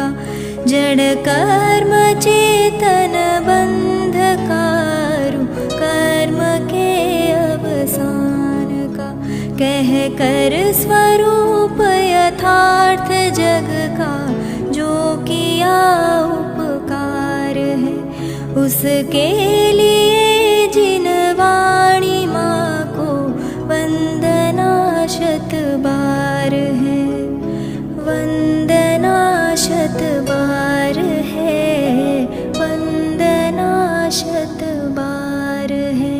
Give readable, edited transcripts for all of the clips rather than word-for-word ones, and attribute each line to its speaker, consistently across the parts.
Speaker 1: का जड़ कर्म चेतन बंधकारु कर्म के अवसान का कह कर स्वरूप यथार्थ जग का जो किया उपकार है उसके लिए जिन वाणी माँ को वंदना शत बार है वंदना शत बार है वंदना शत बार है।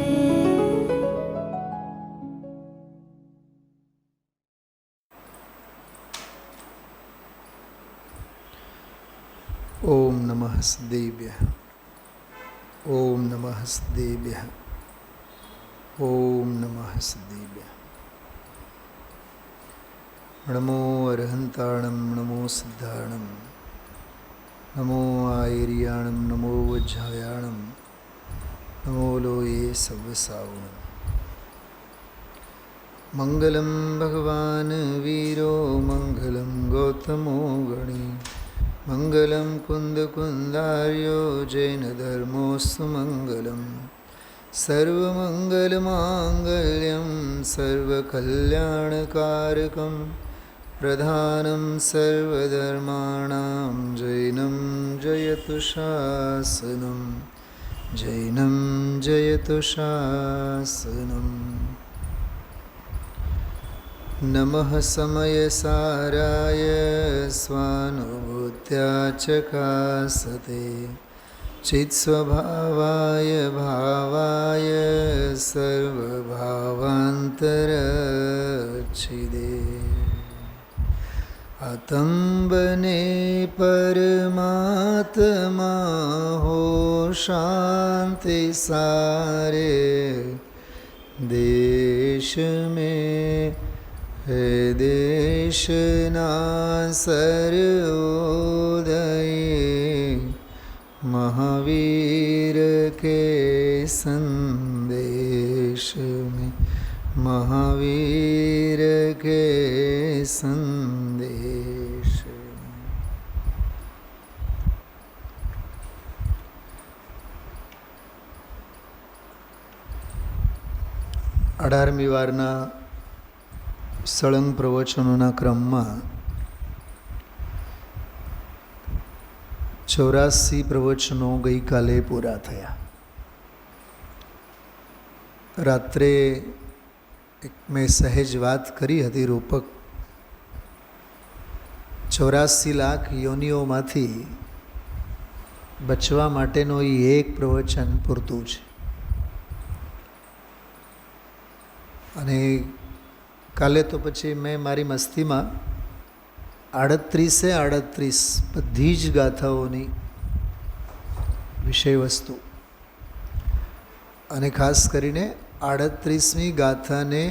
Speaker 2: ओम नमः सदेभ्यः ओम नमः सदेभ्यः ओम नमः सदेभ्यः। नमो अरहंताणं नमो सिद्धाणं नमो आयर्याणं नमो वज्रायाणं नमो लोये सव्वसावणं। मंगलं भगवान् वीरो मंगलं गौतमो गणी मंगलं कुन्दकुन्दार्यो जैनधर्मोऽस्तु मंगलम् सर्वमङ्गलमाङ्गल्यं सर्वकल्याणकारकं प्रधानं सर्वधर्माणां जैनं जयतु शासनं जैनं जयतु शासनम्। नमः समयसाराय स्वानुभूत्या चकासते चित्स्वभावाय भावाय सर्वभावान्तरच्छिदे अतंबने परमात्मा हो शांति सारे देश में है देशना सर्वोदय महावीर के संदेश में महावीर के संदेश में। 18મી વારના સળંગ પ્રવચનોના ક્રમમાં 84 પ્રવચનો ગઈકાલે પૂરા થયા. રાત્રે મેં સહેજ વાત કરી હતી રૂપક 84 લાખ યોનિઓમાંથી બચવા માટેનો એ એક પ્રવચન પૂરતું છે. અને કાલે તો પછી મેં મારી મસ્તીમાં 38 બધી જ ગાથાઓની વિષય વસ્તુ અને ખાસ કરીને 38મી ગાથાને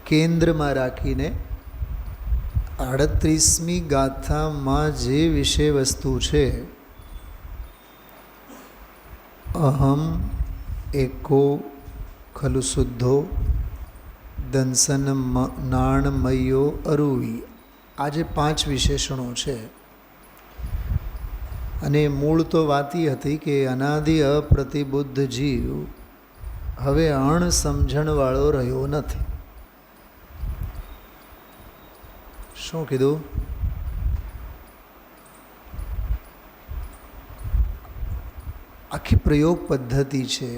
Speaker 2: કેન્દ્રમાં રાખીને 38મી ગાથામાં જે વિષય વસ્તુ છે અહમ એકો ખલુ શુદ્ધો દંસન નાણમયો અરુવી, આ જે 5 વિશેષણો છે. અને મૂળ તો વાત એ હતી કે અનાદિ અપ્રતિબુદ્ધ જીવ હવે અણ સમજણવાળો રહ્યો નથી. શું કીધું? આખી પ્રયોગ પદ્ધતિ છે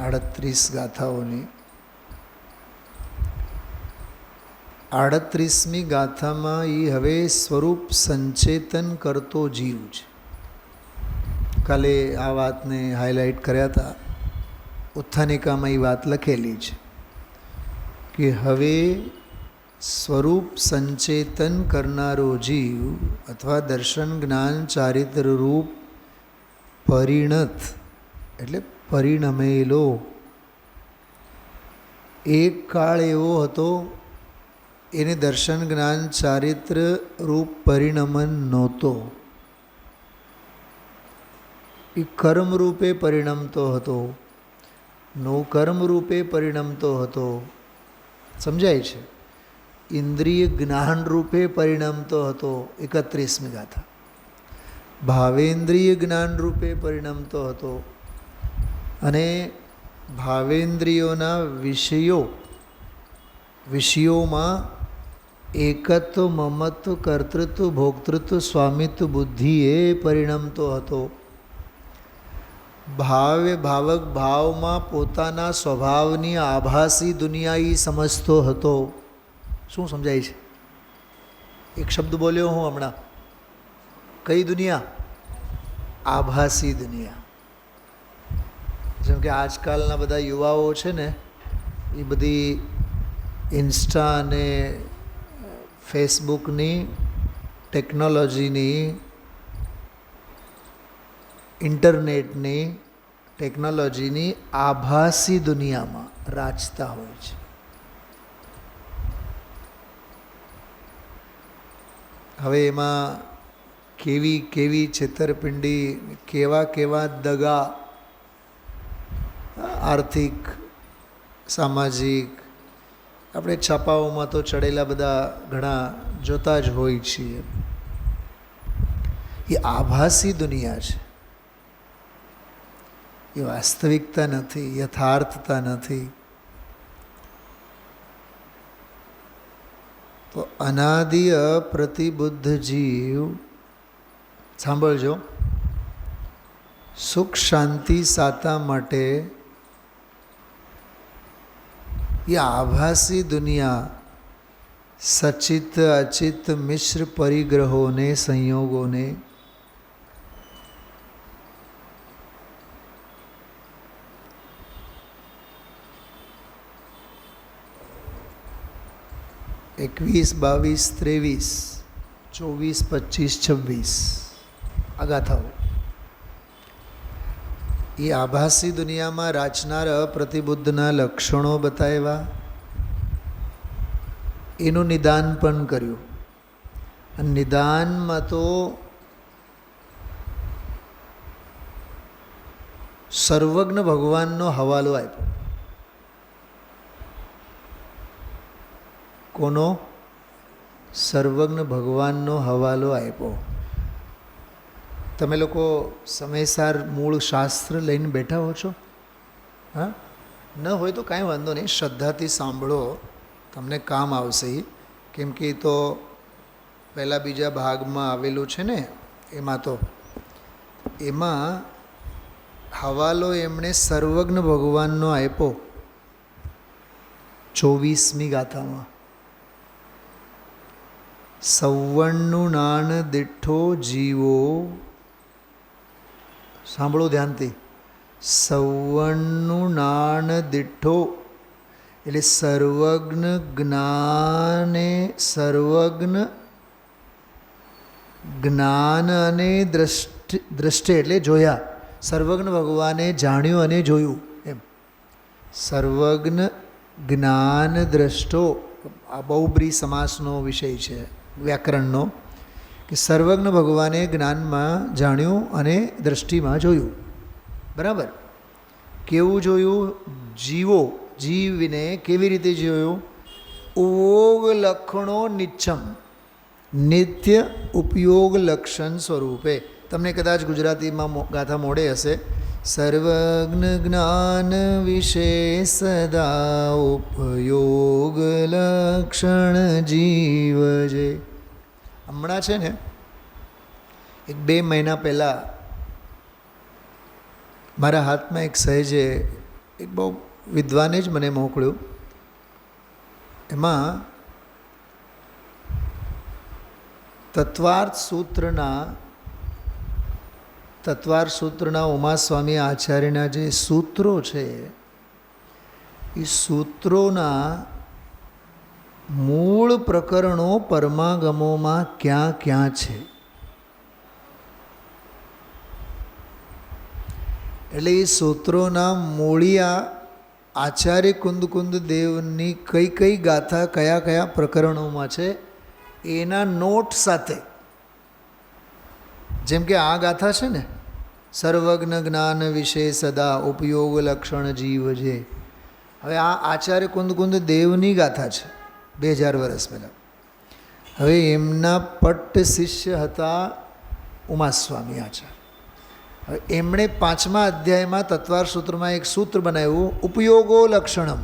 Speaker 2: 38 ગાથાઓની. 38મી ગાથામાં એ હવે સ્વરૂપ સંચેતન કરતો જીવ છે. કાલે આ વાતને હાઇલાઇટ કર્યા હતા. ઉત્થાનિકામાં એ વાત લખેલી છે કે હવે સ્વરૂપ સંચેતન કરનારો જીવ અથવા દર્શન જ્ઞાન ચારિત્ર રૂપ પરિણત એટલે પરિણમેલો એક કાળ એવો હતો એને દર્શન જ્ઞાન ચારિત્ર રૂપ પરિણમન નહોતો. એ કર્મ રૂપે પરિણમતો હતો, નો કર્મ રૂપે પરિણમતો હતો. સમજાય છે? ઇન્દ્રિય જ્ઞાન રૂપે પરિણમતો હતો. 31મી ગાથા. ભાવેન્દ્રિય જ્ઞાન રૂપે પરિણમતો હતો અને ભાવેન્દ્રિયોના વિષયોમાં એકત્વ, મમત્વ, કર્તૃત્વ, ભોક્તૃત્વ, સ્વામિત્વ બુદ્ધિએ પરિણમતો હતો. ભાવક ભાવમાં પોતાના સ્વભાવની આભાસી દુનિયા એ સમજતો હતો. શું સમજાય છે? એક શબ્દ બોલ્યો હું હમણાં. કઈ દુનિયા? આભાસી દુનિયા. જેમ કે આજકાલના બધા યુવાઓ છે ને, એ બધી ઇન્સ્ટા અને ફેસબુકની ટેકનોલોજીની, ઇન્ટરનેટની ટેકનોલોજીની આભાસી દુનિયામાં રાચતા હોય છે. હવે એમાં કેવી કેવી છેતરપિંડી, કેવા દગા, આર્થિક, સામાજિક, આપણે છાપાઓમાં તો ચડેલા બધા ઘણા જોતા જ હોય છીએ. એ આભાસી દુનિયા છે, એ વાસ્તવિકતા નથી, યથાર્થતા નથી. તો અનાદિ અપ્રતિબુદ્ધ જીવ, સાંભળજો, સુખ શાંતિ સાતા માટે એ આભાસી દુનિયા સચિત અચિત મિશ્ર પરિગ્રહોને, સંયોગોને એકવીસ, 22, 23, 24, 25, 26 આ ગાથાઓ એ આભાસી દુનિયામાં રાચનાર અપ્રતિબુદ્ધના લક્ષણો બતાવ્યા, એનું નિદાન પણ કર્યું. અને નિદાનમાં તો સર્વજ્ઞ ભગવાનનો હવાલો આપ્યો. કોનો? સર્વજ્ઞ ભગવાનનો હવાલો આપ્યો. તમે લોકો સમયસાર મૂળ શાસ્ત્ર લઈને બેઠા હો છો? હા, ન હોય તો કાંઈ વાંધો નહીં, શ્રદ્ધાથી સાંભળો, તમને કામ આવશે. કેમ કે તો પહેલાં બીજા ભાગમાં આવેલું છે ને, એમાં હવાલો એમણે સર્વજ્ઞ ભગવાનનો આપ્યો 24મી ગાથામાં. સવણનું નાણ દીઠો જીવો, સાંભળો ધ્યાનથી, સવણનું નાણ દીઠો એટલે સર્વજ્ઞ જ્ઞાને, સર્વજ્ઞ જ્ઞાન અને દ્રષ્ટિ એટલે જોયા. સર્વજ્ઞ ભગવાને જાણ્યું અને જોયું એમ. સર્વજ્ઞ જ્ઞાન દ્રષ્ટો, આ બહુબ્રી સમાસનો વિષય છે વ્યાકરણનો, કે સર્વજ્ઞ ભગવાને જ્ઞાનમાં જાણ્યું અને દ્રષ્ટિમાં જોયું. બરાબર? કેવું જોયું? જીવો, જીવને કેવી રીતે જોયું? ઉપયોગ લક્ષણો નિચ્છમ, નિત્ય ઉપયોગ લક્ષણ સ્વરૂપે. તમને કદાચ ગુજરાતીમાં ગાથા મોડે હશે. સર્વજ્ઞ જ્ઞાન વિશે સદા ઉપયોગ લક્ષણ જીવજે. હમણાં છે ને, 1-2 મહિના પહેલાં મારા હાથમાં એક સહેજે, એક બહુ વિદ્વાને જ મને મોકલ્યું. એમાં તત્વાર્થ સૂત્રના ઉમાસ્વામી આચાર્યના જે સૂત્રો છે, એ સૂત્રોના મૂળ પ્રકરણો પરમાગમોમાં ક્યાં ક્યાં છે. એટલે એ સૂત્રોના મૂળિયા આચાર્ય કુંદ દેવની કઈ કઈ ગાથા કયા કયા પ્રકરણોમાં છે એના નોટ સાથે. જેમ કે આ ગાથા છે ને, સર્વજ્ઞ જ્ઞાન વિશે સદા ઉપયોગ લક્ષણ જીવ છે. હવે આ આચાર્ય કુંદ દેવની ગાથા છે. 2000 વર્ષ પહેલાં. હવે એમના પટ્ટ શિષ્ય હતા ઉમાસ્વામી આચાર્ય. હવે એમણે 5મા અધ્યાયમાં તત્વાર સૂત્રમાં એક સૂત્ર બનાવ્યું, ઉપયોગો લક્ષણમ.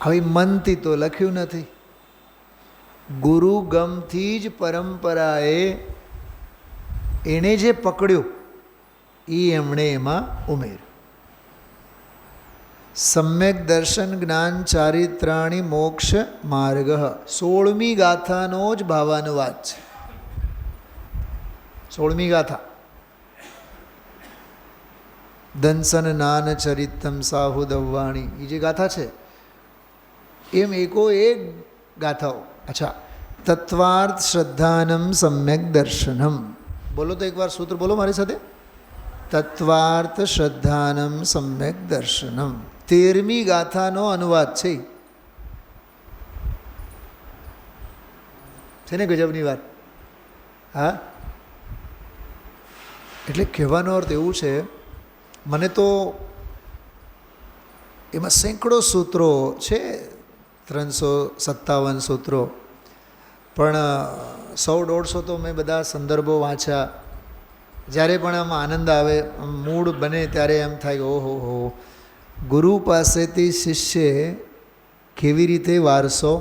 Speaker 2: હવે મનથી તો લખ્યું નથી, ગુરુ ગમથી જ પરંપરાએ એણે જે પકડ્યું એ એમણે એમાં ઉમેર્યું. સમ્યક દર્શન જ્ઞાન ચારિત્રાણી મોક્ષ માર્ગ 16મી ગાથાનો જ ભાવાનુવાદ છે. 16મી ગાથા દંસન નાન ચરિતમ સાહુ દવ્વાણી એ જે ગાથા છે એમ એકો એક ગાથાઓ. અચ્છા, તત્વાર્થ શ્રદ્ધાનમ સમ્યક દર્શનમ. બોલો તો એકવાર સૂત્ર બોલો મારી સાથે. તત્વાર્થ શ્રદ્ધાનમ સમ્યક દર્શનમ 13મી ગાથાનો અનુવાદ છે ને ગજબની વાત. હા, એટલે કહેવાનો અર્થ એવું છે, મને તો એમાં સેંકડો સૂત્રો છે, 357 સૂત્રો, પણ 100-150 તો મેં બધા સંદર્ભો વાંચ્યા. જ્યારે પણ આમ આનંદ આવે, મૂડ બને ત્યારે એમ થાય કે ઓહો હો, ગુરુ પાસેથી શિષ્યે કેવી રીતે વારસો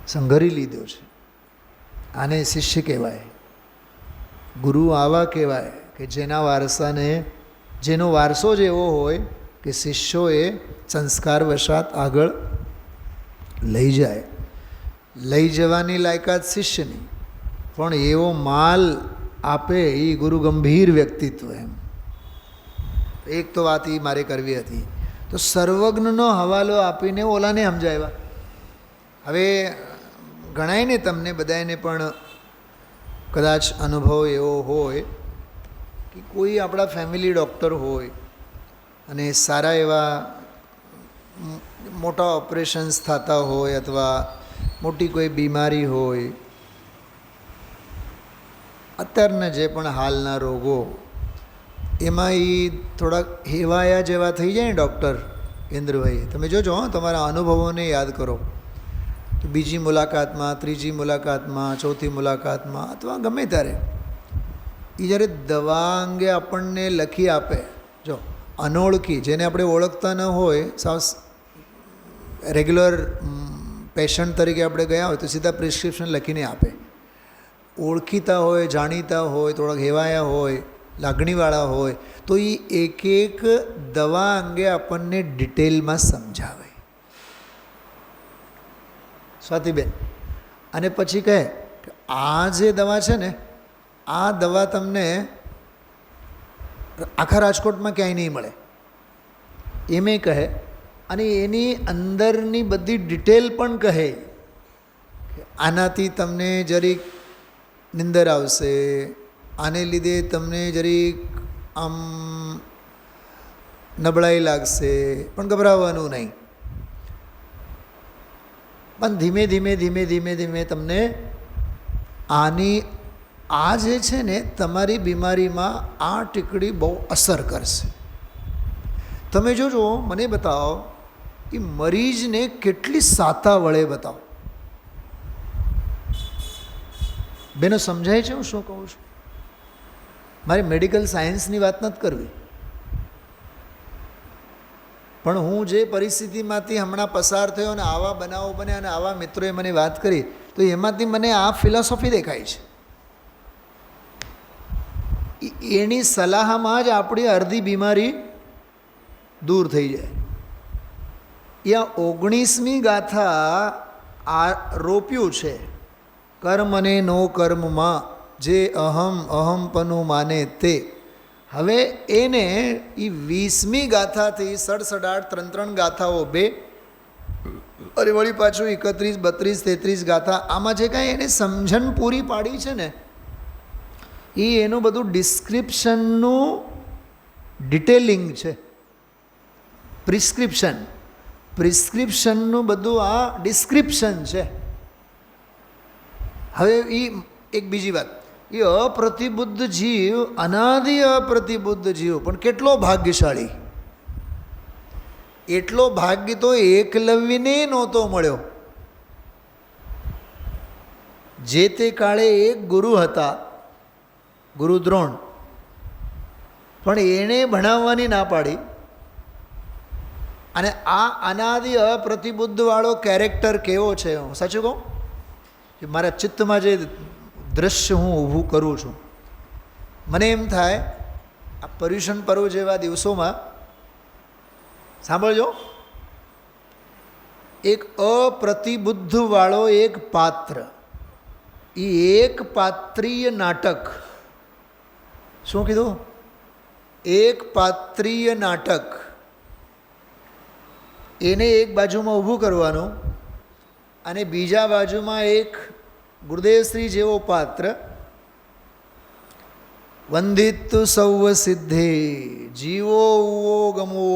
Speaker 2: સંઘરી લીધો છે. આને શિષ્ય કહેવાય. ગુરુ આવા કહેવાય કે જેના વારસાને, જેનો વારસો જ એવો હોય કે શિષ્યોએ સંસ્કાર વશાત આગળ લઈ જાય. લઈ જવાની લાયકાત શિષ્યની, પણ એવો માલ આપે એ ગુરુ ગંભીર વ્યક્તિત્વ. એમ એક તો વાત એ મારે કરવી હતી. તો સર્વજ્ઞનો હવાલો આપીને ઓલાને સમજાવ્યા. હવે ગણાયને તમને બધાને પણ કદાચ અનુભવ એવો હોય કે કોઈ આપણા ફેમિલી ડૉક્ટર હોય અને સારા એવા મોટા ઓપરેશન્સ થતા હોય અથવા મોટી કોઈ બીમારી હોય, અત્યારના જે પણ હાલના રોગો, એમાં એ થોડાક હેવાયા જેવા થઈ જાય ને ડૉક્ટર ઇન્દ્રભાઈ. તમે જોજો, તમારા અનુભવોને યાદ કરો. તો બીજી મુલાકાતમાં, ત્રીજી મુલાકાતમાં, ચોથી મુલાકાતમાં અથવા ગમે ત્યારે એ જ્યારે દવા અંગે આપણને લખી આપે, જો અનોળખી, જેને આપણે ઓળખતા ન હોય, સાવ રેગ્યુલર પેશન્ટ તરીકે આપણે ગયા હોય તો સીધા પ્રિસ્ક્રિપ્શન લખીને આપે. ઓળખીતા હોય, જાણીતા હોય, થોડાક હેવાયા હોય, લાગણીવાળા હોય તો એ એક એક દવા અંગે આપણને ડિટેલમાં સમજાવે. સ્વાતિબેન, અને પછી કહે કે આ જે દવા છે ને, આ દવા તમને આખા રાજકોટમાં ક્યાંય નહીં મળે એમ કહે. અને એની અંદરની બધી ડિટેલ પણ કહે કે આનાથી તમને જરીક નિંદર આવશે, આને લીધે તમને જરીક આમ નબળાઈ લાગશે, પણ ગભરાવાનું નહીં. પણ ધીમે ધીમે ધીમે ધીમે ધીમે તમને આની આ જે છે ને તમારી બીમારીમાં આ ટીકડી બહુ અસર કરશે. તમે જોજો, મને બતાવો એ મરીઝને કેટલી સાતા વળે બતાવો. બેનો સમજાય છે હું શું કહું છું? મારી મેડિકલ સાયન્સની વાત નથી કરવી, પણ હું જે પરિસ્થિતિમાંથી હમણાં પસાર થયો અને આવા બનાવો બને અને આવા મિત્રોએ મને વાત કરી, તો એમાંથી મને આ ફિલોસોફી દેખાય છે. એની સલાહમાં જ આપણી અડધી બીમારી દૂર થઈ જાય. યા 19મી ગાથા આ રોપ્યું છે, કર્મને નો કર્મમાં જે અહમ અહમપનું માને તે. હવે એને એ 20મી ગાથાથી 67, 3 ગાથાઓ, 2 અરે વળી પાછું 31, 32, 33 ગાથા, આમાં જે કાંઈ એને સમજણ પૂરી પાડી છે ને, એ એનું બધું ડિસ્ક્રિપ્શનનું ડિટેલિંગ છે. પ્રિસ્ક્રિપ્શનનું બધું આ ડિસ્ક્રિપ્શન છે. હવે એ એક બીજી વાત, એ અપ્રતિબુદ્ધ જીવ, અનાદિ અપ્રતિબુદ્ધ જીવ પણ કેટલો ભાગ્યશાળી. એટલો ભાગ્ય તો એકલવ્યને નહોતો મળ્યો. જે તે કાળે એક ગુરુ હતા, ગુરુ દ્રોણ, પણ એણે ભણાવવાની ના પાડી. અને આ અનાદિ અપ્રતિબુદ્ધવાળો કેરેક્ટર કેવો છે, હું સાચું કહું કે મારા ચિત્તમાં જે દૃશ્ય હું ઊભું કરું છું, મને એમ થાય આ પર્યુષણ પર્વ જેવા દિવસોમાં સાંભળજો, એક અપ્રતિબુદ્ધવાળો એક પાત્ર, એ એક પાત્રીય નાટક, શું કીધું, એક પાત્રીય નાટક, એને એક બાજુમાં ઊભું કરવાનું અને બીજા બાજુમાં એક ગુરુદેવશ્રી જેવો પાત્ર, વંદિત સૌ સિદ્ધે જીવો ઉવો ગમો,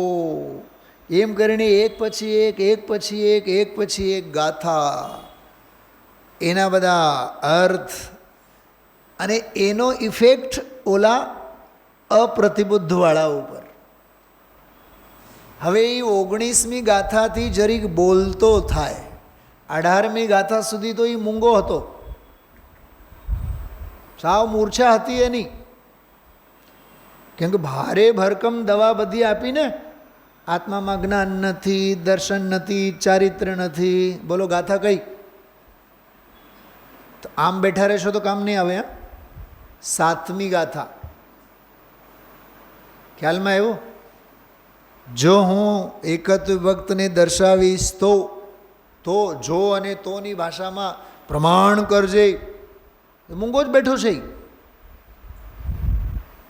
Speaker 2: એમ કરીને એક પછી એક, એક પછી એક, એક પછી એક ગાથા, એના બધા અર્થ અને એનો ઇફેક્ટ ઓલા અપ્રતિબુદ્ધવાળા ઉપર. હવે એ 19મી ગાથાથી જરીક બોલતો થાય, 18મી ગાથા સુધી તો એ મૂંગો હતો, સાવ મૂર્છા હતી એની, કેમ કે ભારે ભરકમ દવા બધી આપીને, આત્મામાં જ્ઞાન નથી, દર્શન નથી, ચારિત્ર નથી, બોલો ગાથા કઈ? તો આમ બેઠા રહેશો તો કામ નહીં આવે. 7મી ગાથા ખ્યાલમાં આવ્યું? જો હું એકત્વ ભક્તને દર્શાવીશ તો જો અને તોની ભાષામાં પ્રમાણ કરજે, મૂંગો જ બેઠો છે,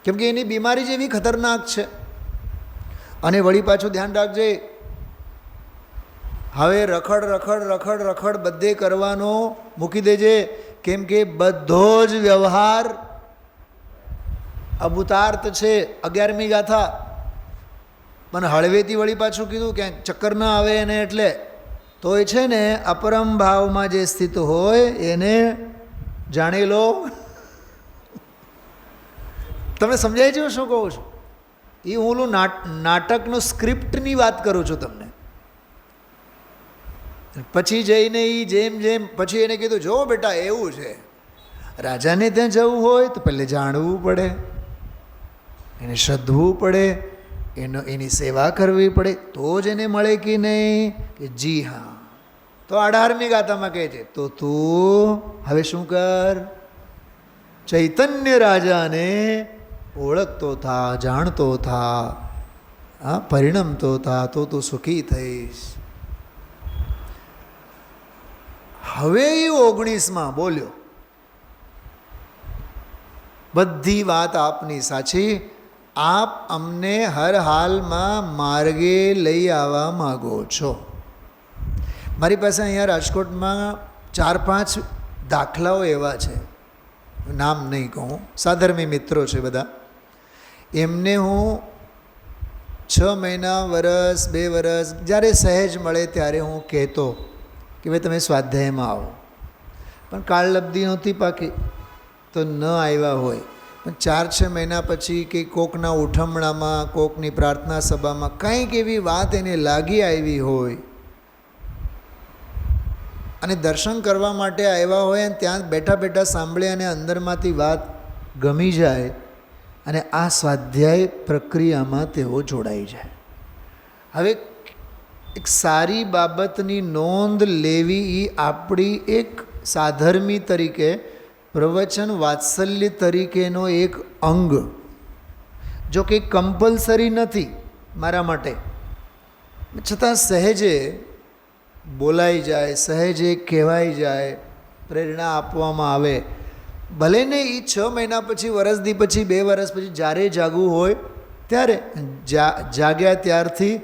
Speaker 2: કેમ કે એની બીમારી જેવી ખતરનાક છે. અને વળી પાછું ધ્યાન રાખજે, હવે રખડ રખડ રખડ રખડ બધે કરવાનો મૂકી દેજે, કેમ કે બધો જ વ્યવહાર અભૂતાર્થ છે. 11મી ગાથા, પણ હળવેથી વળી પાછું કીધું ક્યાંક ચક્કર ન આવે એને, એટલે તો એ છે ને અપરમ ભાવમાં જે સ્થિત હોય એને જાણી લો. તમને સમજાય છે શું કહું છું? એ હું ઓલું નાટકનો સ્ક્રિપ્ટની વાત કરું છું તમને. પછી જઈને એ જેમ જેમ પછી એને કીધું, જો બેટા એવું છે, રાજાને ત્યાં જવું હોય તો પહેલે જાણવું પડે, એને શ્રદ્ધવું પડે, એની સેવા કરવી પડે, તો જ એને મળે કે નહીં? કે જી હા. તો 18મી ગાથામાં કહે છે, તો તું હવે શું કર, ચૈતન્ય રાજાને ઓળખતો થા, જાણતો થા, પરિણમતો થા, તો તું સુખી થઈશ. હવે એ 19માં બોલ્યો, બધી વાત આપની સાચી, આપ અમને હર હાલમાં માર્ગે લઈ આવવા માગો છો. મારી પાસે અહીંયા રાજકોટમાં 4-5 દાખલાઓ એવા છે, નામ નહીં કહું, સાધર્મી મિત્રો છે બધા, એમને હું 6 મહિના, વરસ, 2 વરસ જ્યારે સહેજ મળે ત્યારે હું કહેતો કે ભાઈ તમે સ્વાધ્યાયમાં આવો, પણ કાળલબ્ધિ નહોતી પાકી તો ન આવ્યા હોય, પણ 4-6 મહિના પછી કે કોકના ઉઠમણામાં, કોકની પ્રાર્થના સભામાં કંઈક એવી વાત એને લાગી આવી હોય અને દર્શન કરવા માટે આવ્યા હોય અને ત્યાં બેઠા બેઠા સાંભળે અને અંદરમાંથી વાત ગમી જાય અને આ સ્વાધ્યાય પ્રક્રિયામાં તેઓ જોડાઈ જાય. હવે એક સારી બાબતની નોંધ લેવી એ આપણી એક સાધર્મી તરીકે, પ્રવચન વાત્સલ્ય તરીકેનો એક અંગ, જો કે કમ્પલસરી નથી મારા માટે, છતાં સહેજે બોલાઈ જાય, સહેજે કહેવાઈ જાય, પ્રેરણા આપવામાં આવે. ભલે ને એ 6 મહિના પછી, વરસદી પછી, 2 વરસ પછી, જ્યારે જાગવું હોય ત્યારે, જાગ્યા ત્યારથી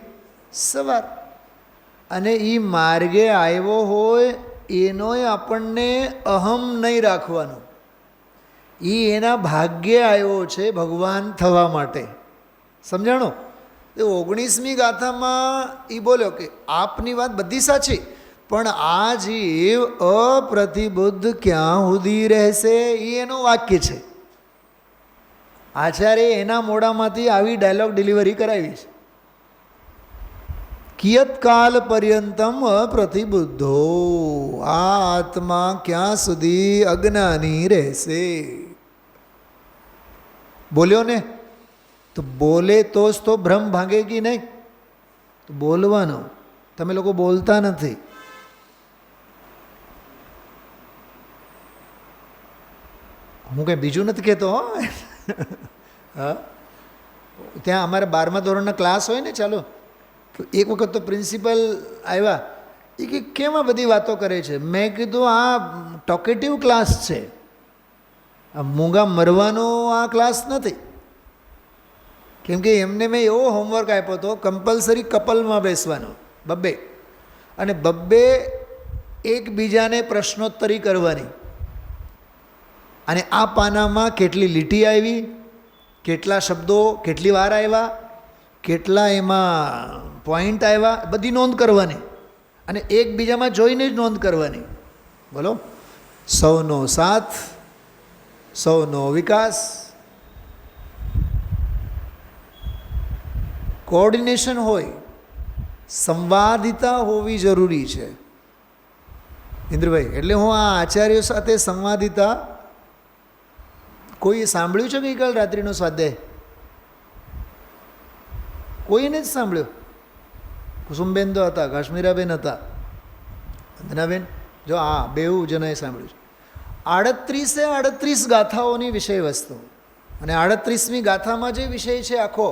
Speaker 2: સવાર, અને એ માર્ગે આવ્યો હોય એનોય આપણને અહમ નહીં રાખવાનું, એ એના ભાગ્યે આવ્યો છે ભગવાન થવા માટે. સમજાણો? એ 19મી ગાથામાં એ બોલ્યો કે આપની વાત બધી સાચી, પણ આ જીવ અપ્રતિબુદ્ધ ક્યાં સુધી રહેશે, એ એનું વાક્ય છે. આચાર્ય એના મોઢામાંથી આવી ડાયલોગ ડિલિવરી કરાવી છે. કિયત્કાલ પર્યંતમ અપ્રતિબુદ્ધો, આ આત્મા ક્યાં સુધી અજ્ઞાની રહેશે? બોલ્યો ને, તો બોલે તો જ તો ભ્રમ ભાંગે કે નહીં? તો બોલવાનો. તમે લોકો બોલતા નથી. હું કંઈ બીજું નથી કહેતો. હા, ત્યાં અમારે 12મા ધોરણના ક્લાસ હોય ને, ચાલો, તો એક વખત તો પ્રિન્સિપલ આવ્યા. એ કે કેમ આ બધી વાતો કરે છે? મેં કીધું આ ટોકેટિવ ક્લાસ છે, આ મૂંગા મરવાનો આ ક્લાસ નથી. કેમ કે એમને મેં એવો હોમવર્ક આપ્યો હતો, કમ્પલસરી કપલમાં બેસવાનો, બબ્બે, અને બબ્બે એકબીજાને પ્રશ્નોત્તરી કરવાની. અને આ પાનામાં કેટલી લીટી આવી, કેટલા શબ્દો કેટલી વાર આવ્યા, કેટલા એમાં પોઈન્ટ આવ્યા, બધી નોંધ કરવાની. અને એકબીજામાં જોઈને જ નોંધ કરવાની. બોલો, સૌનો સાથ, સૌનો વિકાસ, કોઓર્ડિનેશન હોય, સંવાદિતા હોવી જરૂરી છે. ઇન્દ્રભાઈ, એટલે હું આ આચાર્યો સાથે સંવાદિતા, કોઈએ સાંભળ્યું છે ગઈકાલ રાત્રિનો સ્વાધ્યાય? કોઈને જ સાંભળ્યો? કુસુમબેન તો હતા, કાશ્મીરાબેન હતા, વંદનાબેન, જો હા, બેઉ જણાએ સાંભળ્યું છે. 38 ગાથાઓની વિષય વસ્તુ, અને 38મી ગાથામાં જે વિષય છે આખો,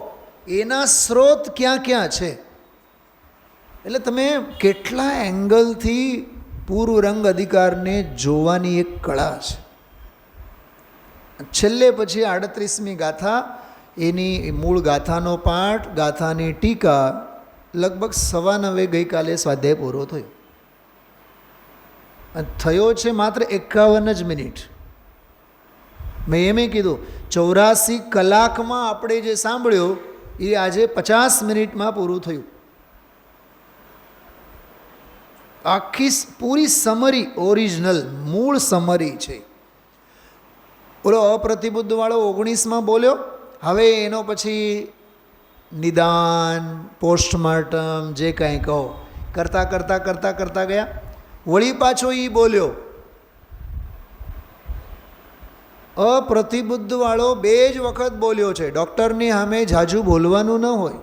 Speaker 2: એના સ્ત્રોત ક્યાં ક્યાં છે. એટલે તમે કેટલા એંગલથી પૂર્વ રંગ અધિકારને જોવાની એક કળા છે. છેલ્લે પછી 38મી ગાથા, એની મૂળ ગાથાનો પાઠ, ગાથાની ટીકા, લગભગ 9:15 ગઈકાલે સ્વાધ્યાય પૂરો થયો. અને થયો છે માત્ર 51 જ મિનિટ. મેં એમ કીધું 84 કલાકમાં આપણે જે સાંભળ્યું એ આજે 50 મિનિટમાં પૂરું થયું. આખી પૂરી સમરી, ઓરિજિનલ મૂળ સમરી છે. ઓલો અપ્રતિબુદ્ધવાળો 19માં બોલ્યો, હવે એનો પછી નિદાન, પોસ્ટમોર્ટમ, જે કાંઈ કહો, કરતાં કરતાં કરતાં કરતાં ગયા. વળી પાછો એ બોલ્યો. અપ્રતિબુદ્ધવાળો 2 જ વખત બોલ્યો છે. ડૉક્ટરની સામે ઝાઝું બોલવાનું ન હોય.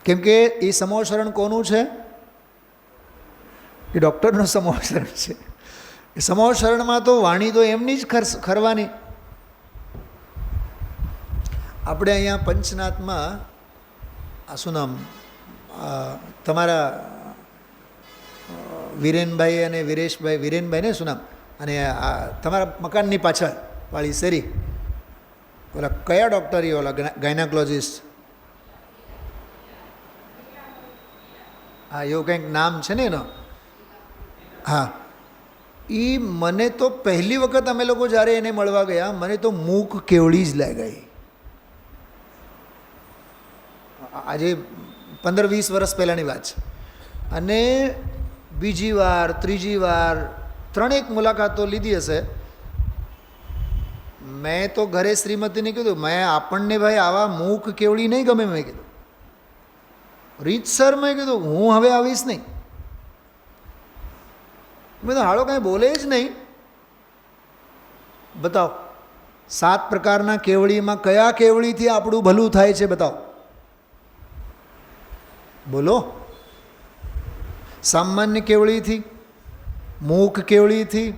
Speaker 2: કેમ કે એ સમોશરણ કોનું છે? એ ડૉક્ટરનું સમોશરણ છે. એ સમોશરણમાં તો વાણી તો એમની જ ખરવાની. આપણે અહીંયા પંચનાથમાં, આ શું નામ, તમારા વિરેનભાઈ અને વિરેશભાઈ, વિરેનભાઈ ને શું નામ, અને આ તમારા મકાનની પાછળ વાળી શેરી, ઓલા કયા ડૉક્ટર, એ ઓલા ગાયનાકોલોજિસ્ટ, હા એવું કંઈક નામ છે ને એનો. હા, એ મને તો પહેલી વખત અમે લોકો જ્યારે એને મળવા ગયા, મને તો મૂક કેવડી જ લાગી. આજે 15-20 વર્ષ પહેલાંની વાત છે. અને બીજી વાર, ત્રીજી વાર, 3 મુલાકાતો લીધી હશે. મેં તો ઘરે શ્રીમતીને કીધું, મેં આપણને ભાઈ આવા મૂક કેવડી નહીં ગમે. મેં કીધું રીતસર, મેં કીધું હું હવે આવીશ નહીં. મેં તો હાળો કાંઈ બોલે જ નહીં. બતાવો 7 પ્રકારના કેવડીમાં કયા કેવડીથી આપણું ભલું થાય છે? બતાવો, બોલો. સામાન્ય કેવડીથી, મૂક કેવડીથી.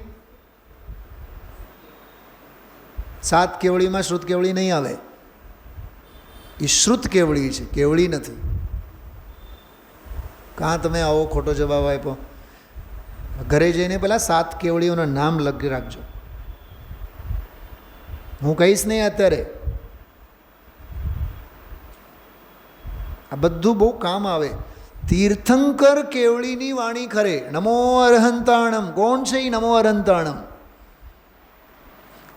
Speaker 2: 7 કેવડીમાં શ્રુત કેવડી નહીં આવે. એ શ્રુત કેવડી છે, કેવડી નથી. કાં તમે આવો ખોટો જવાબ આપ્યો? ઘરે જઈને પહેલાં 7 કેવડીઓના નામ લખી રાખજો. હું કહીશ નહીં અત્યારે. આ બધું બહુ કામ આવે. તીર્થંકર કેવડીની વાણી ખરે. નમો અરહંતાણમ. કોણ છે એ નમો અરહંતાણમ?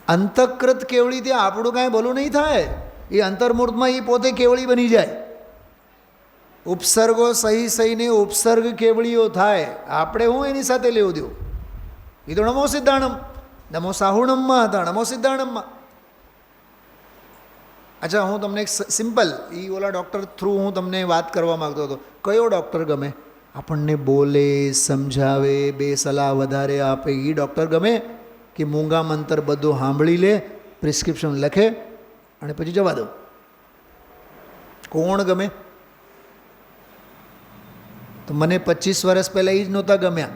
Speaker 2: અંતકૃત કેવડીથી આપણું કાંઈ બોલું નહીં થાય. એ અંતર્મૂર્તમાં એ પોતે કેવડી બની જાય. ઉપસર્ગો સહી સહીને ઉપસર્ગ કેવડીઓ થાય. આપણે હું એની સાથે લેવું દેવું? એ તો નમો સિદ્ધાણમ, નમો સાહુણમમાં હતા, નમો સિદ્ધાણમમાં. અચ્છા, હું તમને એક સિમ્પલ ઓલા ડૉક્ટર થ્રુ હું તમને વાત કરવા માગતો હતો. કયો ડૉક્ટર ગમે? આપણને બોલે, સમજાવે, બે સલાહ વધારે આપે એ ડૉક્ટર ગમે કે મૂંગા મંતર બધું સાંભળી લે, પ્રિસ્ક્રિપ્શન લખે અને પછી જવા દો? કોણ ગમે? તો મને 25 વર્ષ પહેલાં એ જ નહોતા ગમ્યા,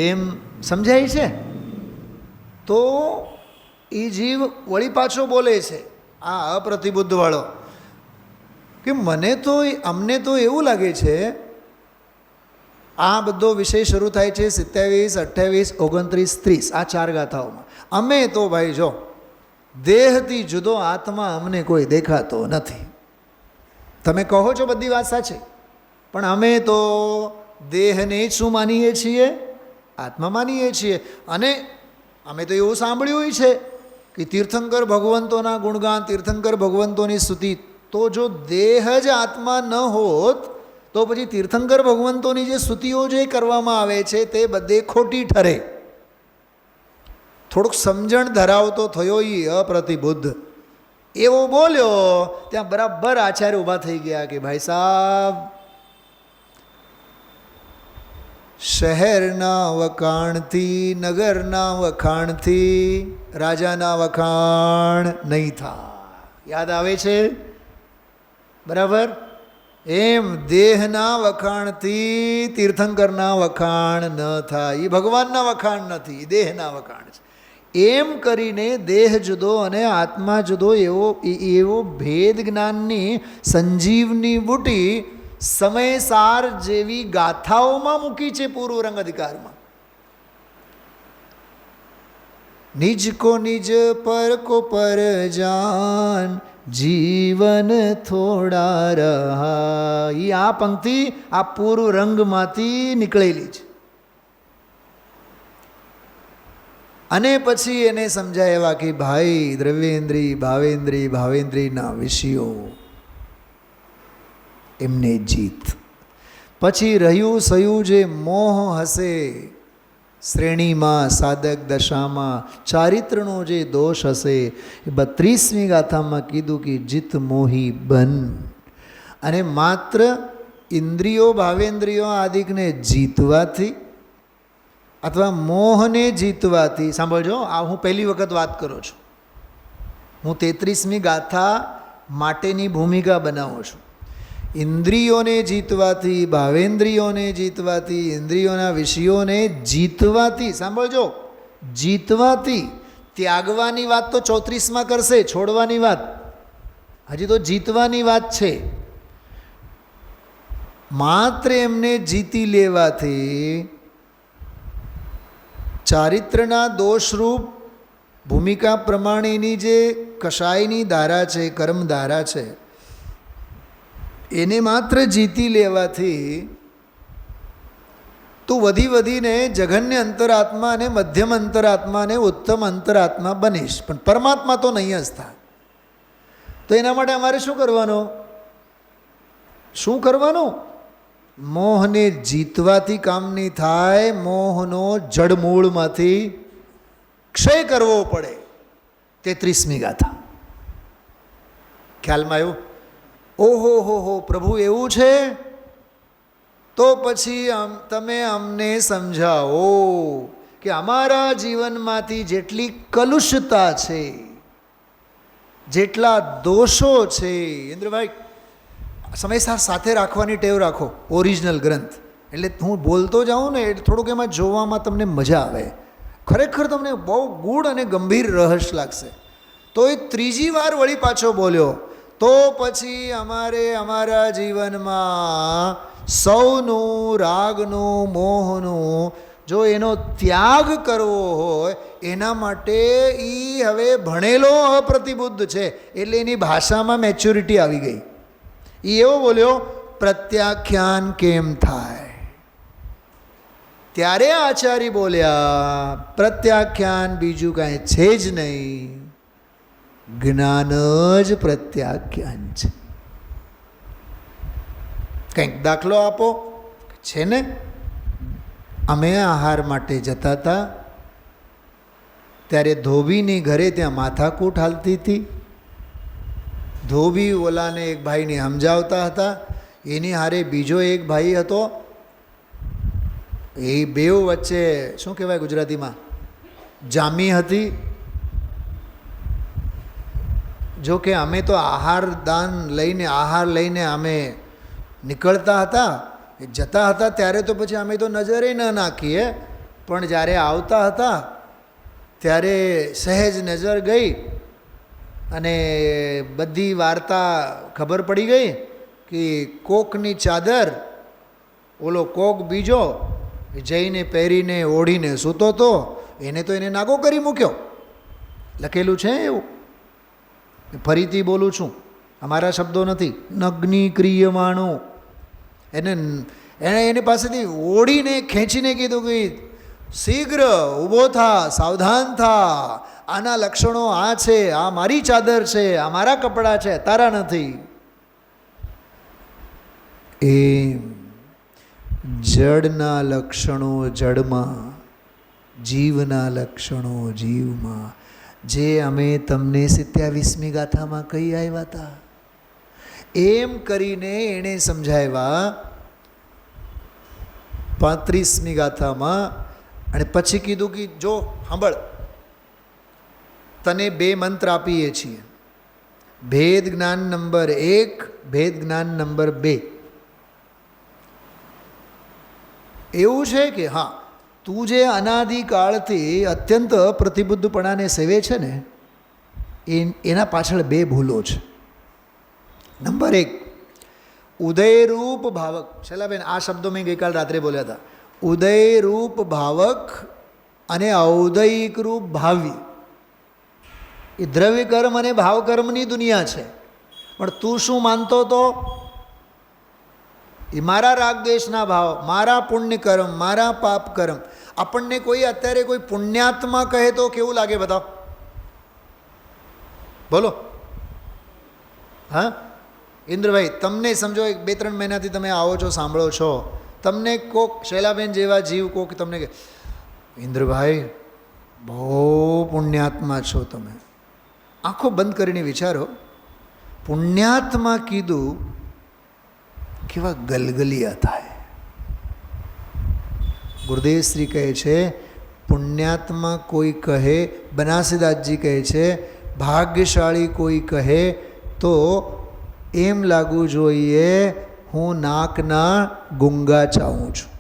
Speaker 2: એમ સમજાય છે. તો એ જીવ વળી પાછો બોલે છે, આ અપ્રતિબુદ્ધવાળો, કે અમને તો એવું લાગે છે આ બધો વિષય શરૂ થાય છે 27, 28, 29, 30 આ 4 ગાથાઓમાં. અમે તો ભાઈ જો દેહથી જુદો આત્મા અમને કોઈ દેખાતો નથી. તમે કહો છો બધી વાત સાચી, પણ અમે તો દેહને જ શું માનીએ છીએ? આત્મા માનીએ છીએ. અને અમે તો એવું સાંભળ્યું છે કે તીર્થંકર ભગવંતોના ગુણગાન, તીર્થંકર ભગવંતોની સ્તુતિ. તો જો દેહ જ આત્મા ન હોત તો પછી તીર્થંકર ભગવંતોની જે સ્તુતિઓ જે કરવામાં આવે છે તે બધે ખોટી ઠરે. થોડુંક સમજણ ધરાવતો થયો એ અપ્રતિબુદ્ધ એવો બોલ્યો, ત્યાં બરાબર આચાર્ય ઊભા થઈ ગયા કે ભાઈ સાહેબ, શહેરના વખાણથી, નગરના વખાણથી રાજાના વખાણ નહીં થાય. યાદ આવે છે? બરાબર. એમ દેહના વખાણથી તીર્થંકરના વખાણ ન થાય. એ ભગવાનના વખાણ નથી, દેહના વખાણ છે. એમ કરીને દેહ જુદો અને આત્મા જુદો એવો ભેદ જ્ઞાનની સંજીવની બુટી સમયસાર જેવી ગાથાઓમાં મૂકી છે પૂર્વ રંગ અધિકારમાં. નિજ કો નિજ પર કો પર જાન, જીવન થોડા રહા. એ આ પંક્તિ આ પૂર્વ રંગમાંથી નીકળેલી છે. અને પછી એને સમજાવ્યા કે ભાઈ દ્રવ્યેન્દ્રિય, ભાવેન્દ્રિય, ભાવેન્દ્રિયના વિષયો એમને જીત. પછી રહ્યું સયું જે મોહ હશે શ્રેણીમાં, સાધક દશામાં, ચારિત્રનો જે દોષ હશે એ 32મી ગાથામાં કીધું કે જીત મોહી બન. અને માત્ર ઇન્દ્રિયો, ભાવેન્દ્રિયો આદિકને જીતવાથી અથવા મોહને જીતવાથી, સાંભળજો, આ હું પહેલી વખત વાત કરું છું, હું 33મી ગાથા માટેની ભૂમિકા બનાવું છું. ઇન્દ્રિયોને જીતવાથી, ભાવેન્દ્રિયોને જીતવાથી, ઇન્દ્રિયોના વિષયોને જીતવાથી, સાંભળજો, જીતવાથી. ત્યાગવાની વાત તો 34માં કરશે, છોડવાની વાત, હજી તો જીતવાની વાત છે. માત્ર એમને જીતી લેવાથી ચારિત્રના દોષરૂપ ભૂમિકા પ્રમાણેની જે કષાયની ધારા છે, કર્મ ધારા છે, એને માત્ર જીતી લેવાથી તું વધી વધીને જઘન્ય અંતરાત્મા અને મધ્યમ અંતરાત્મા અને ઉત્તમ અંતરાત્મા બનીશ, પણ પરમાત્મા તો નહીં જ થાય. તો એના માટે અમારે શું કરવાનું? શું કરવાનું? મોહને જીતવાથી કામ નહીં થાય, મોહનો જડમૂળમાંથી ક્ષય કરવો પડે. 33મી ગાથા ખ્યાલમાં આવ્યું? ઓહો હો પ્રભુ એવું છે? તો પછી તમે અમને સમજાવો કે અમારા જીવનમાંથી જેટલી કલુષતા છે, જેટલા દોષો છે, ઇન્દ્રભાઈ સમયસાર સાથે રાખવાની ટેવ રાખો. ઓરિજિનલ ગ્રંથ એટલે હું બોલતો જાઉં ને એટલે થોડુંક એમાં જોવામાં તમને મજા આવે, ખરેખર તમને બહુ ગૂઢ અને ગંભીર રહસ્ય લાગશે. તો એ ત્રીજી વાર વળી પાછો બોલ્યો, તો પછી અમારે અમારા જીવનમાં સૌનું રાગનું, મોહનું જો એનો ત્યાગ કરવો હોય, એના માટે એ હવે ભણેલો અપ્રતિબુદ્ધ છે, એટલે એની ભાષામાં મેચ્યોરિટી આવી ગઈ. એ એવો બોલ્યો, પ્રત્યાખ્યાન કેમ થાય? ત્યારે આચાર્ય બોલ્યા, પ્રત્યાખ્યાન બીજું કાંઈ છે જ નહીં, જ્ઞાન જ પ્રત્યાખ્યાન છે. કંઈક દાખલો આપો. છે ને, અમે આહાર માટે જતા હતા ત્યારે ધોબીની ઘરે ત્યાં માથાકૂટ હાલતી હતી. ધોબી ઓલાને એક ભાઈને સમજાવતા હતા. એની હારે બીજો એક ભાઈ હતો. એ બેવ વચ્ચે શું કહેવાય ગુજરાતીમાં, જામી હતી. જો કે અમે તો આહાર લઈને અમે નીકળતા હતા, જતા હતા ત્યારે તો પછી અમે તો નજરે ન નાખીએ, પણ જ્યારે આવતા હતા ત્યારે સહેજ નજર ગઈ અને બધી વાર્તા ખબર પડી ગઈ કે કોકની ચાદર ઓલો કોક બીજો જઈને પહેરીને ઓઢીને સૂતો હતો, એને તો એને નાગો કરી મૂક્યો. લખેલું છે એવું. ફરીથી બોલું છું, અમારા શબ્દો નથી. નગ્ની ક્રિયમાણો એણે એની પાસેથી ઓઢીને ખેંચીને કીધું કે શીઘ્ર ઊભો થા, સાવધાન થા, આના લક્ષણો આ છે, આ મારી ચાદર છે, આ મારા કપડાં છે, તારા નથી. એમ જડના લક્ષણો જડમાં, જીવના લક્ષણો જીવમાં, જે અમે તમને 27મી ગાથામાં કહી આવ્યા હતા એમ કરીને એણે સમજાવ્યા 35મી ગાથામાં. અને પછી કીધું કે જો સાંભળ, તને 2 મંત્ર આપીએ છીએ, ભેદ જ્ઞાન નંબર 1, ભેદ જ્ઞાન નંબર 2. એવું છે કે હા, તું જે અનાદિકાળથી અત્યંત પ્રતિબુદ્ધપણાને સેવે છે ને, એના પાછળ 2 ભૂલો છે. નંબર 1, ઉદયરૂપ ભાવક. શૈલાબેન, આ શબ્દો મેં ગઈકાલ રાત્રે બોલ્યા હતા. ઉદયરૂપ ભાવક અને ઔદયિક રૂપ ભાવી. એ દ્રવ્ય કર્મ અને ભાવ કર્મની દુનિયા છે. પણ તું શું માનતો હતો? એ મારા રાગદ્વેષના ભાવ, મારા પુણ્ય કર્મ, મારા પાપ કર્મ. આપણને કોઈ અત્યારે કોઈ પુણ્યાત્મા કહે તો કેવું લાગે? બતાવો, બોલો. હા ઇન્દ્રભાઈ, તમને સમજો 2-3 મહિનાથી તમે આવો છો, સાંભળો છો, તમને કોક શૈલાબેન જેવા જીવ કોક તમને કહે, ઇન્દ્રભાઈ બહુ પુણ્યાત્મા છો તમે. આંખો બંધ કરીને વિચારો, પુણ્યાત્મા કીધું કેવા ગલગલિયા થાય. ગુરુદેવ શ્રી કહે છે પુણ્યાત્મા કોઈ કહે, બનાસીદાસજી કહે છે ભાગ્યશાળી કોઈ કહે તો એમ લાગવું જોઈએ હું નાકના ગુંગા ચાવું છું.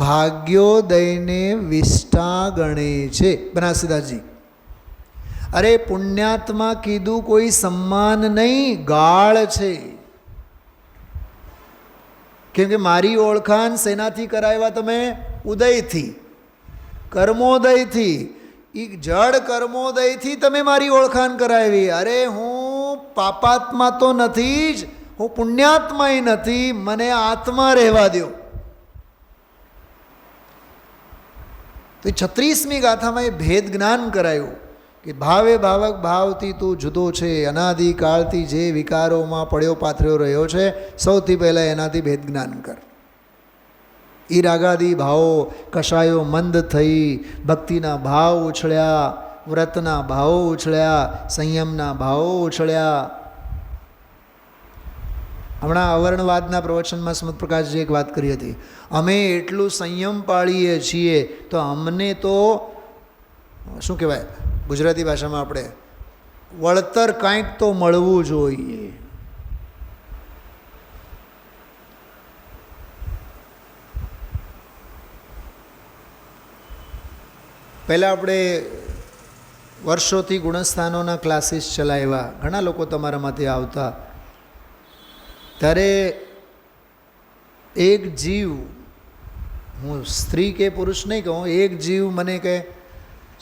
Speaker 2: ભાગ્યોદયને વિષ્ટા ગણે છે બનાસીદાસજી. અરે પુણ્યાત્મા કીધું કોઈ સન્માન નહીં, ગાળ છે. કેમ કે મારી ઓળખાણ શેનાથી કરાવ્યા તમે? ઉદયથી, કર્મોદયથી. એ જડ કર્મોદયથી તમે મારી ઓળખાણ કરાવી. અરે હું પાપાત્મા તો નથી જ, હું પુણ્યાત્માય નથી, મને આત્મા રહેવા દો. તો 36મી ગાથામાં એ ભેદ જ્ઞાન કરાયું કે ભાવે ભાવક ભાવથી તું જુદો છે, અનાદિકાળથી જે વિકારોમાં પડ્યો પાથર્યો રહ્યો છે, સૌથી પહેલાં એનાથી ભેદ જ્ઞાન કર. એ રાગાદી ભાવો કશાયો મંદ થઈ, ભક્તિના ભાવ ઉછળ્યા, વ્રતના ભાવો ઉછળ્યા, સંયમના ભાવો ઉછળ્યા. હમણાં અવર્ણવાદના પ્રવચનમાં સ્મૃત પ્રકાશજી એક વાત કરી હતી, અમે એટલું સંયમ પાળીએ છીએ તો અમને તો શું કહેવાય ગુજરાતી ભાષામાં આપણે વળતર કાંઈક તો મળવું જોઈએ. પહેલાં આપણે વર્ષોથી ગુણસ્થાનોના ક્લાસીસ ચલાવ્યા, ઘણા લોકો તમારામાંથી આવતા. ત્યારે એક જીવ, હું સ્ત્રી કે પુરુષ નહીં કહું, એક જીવ મને કહે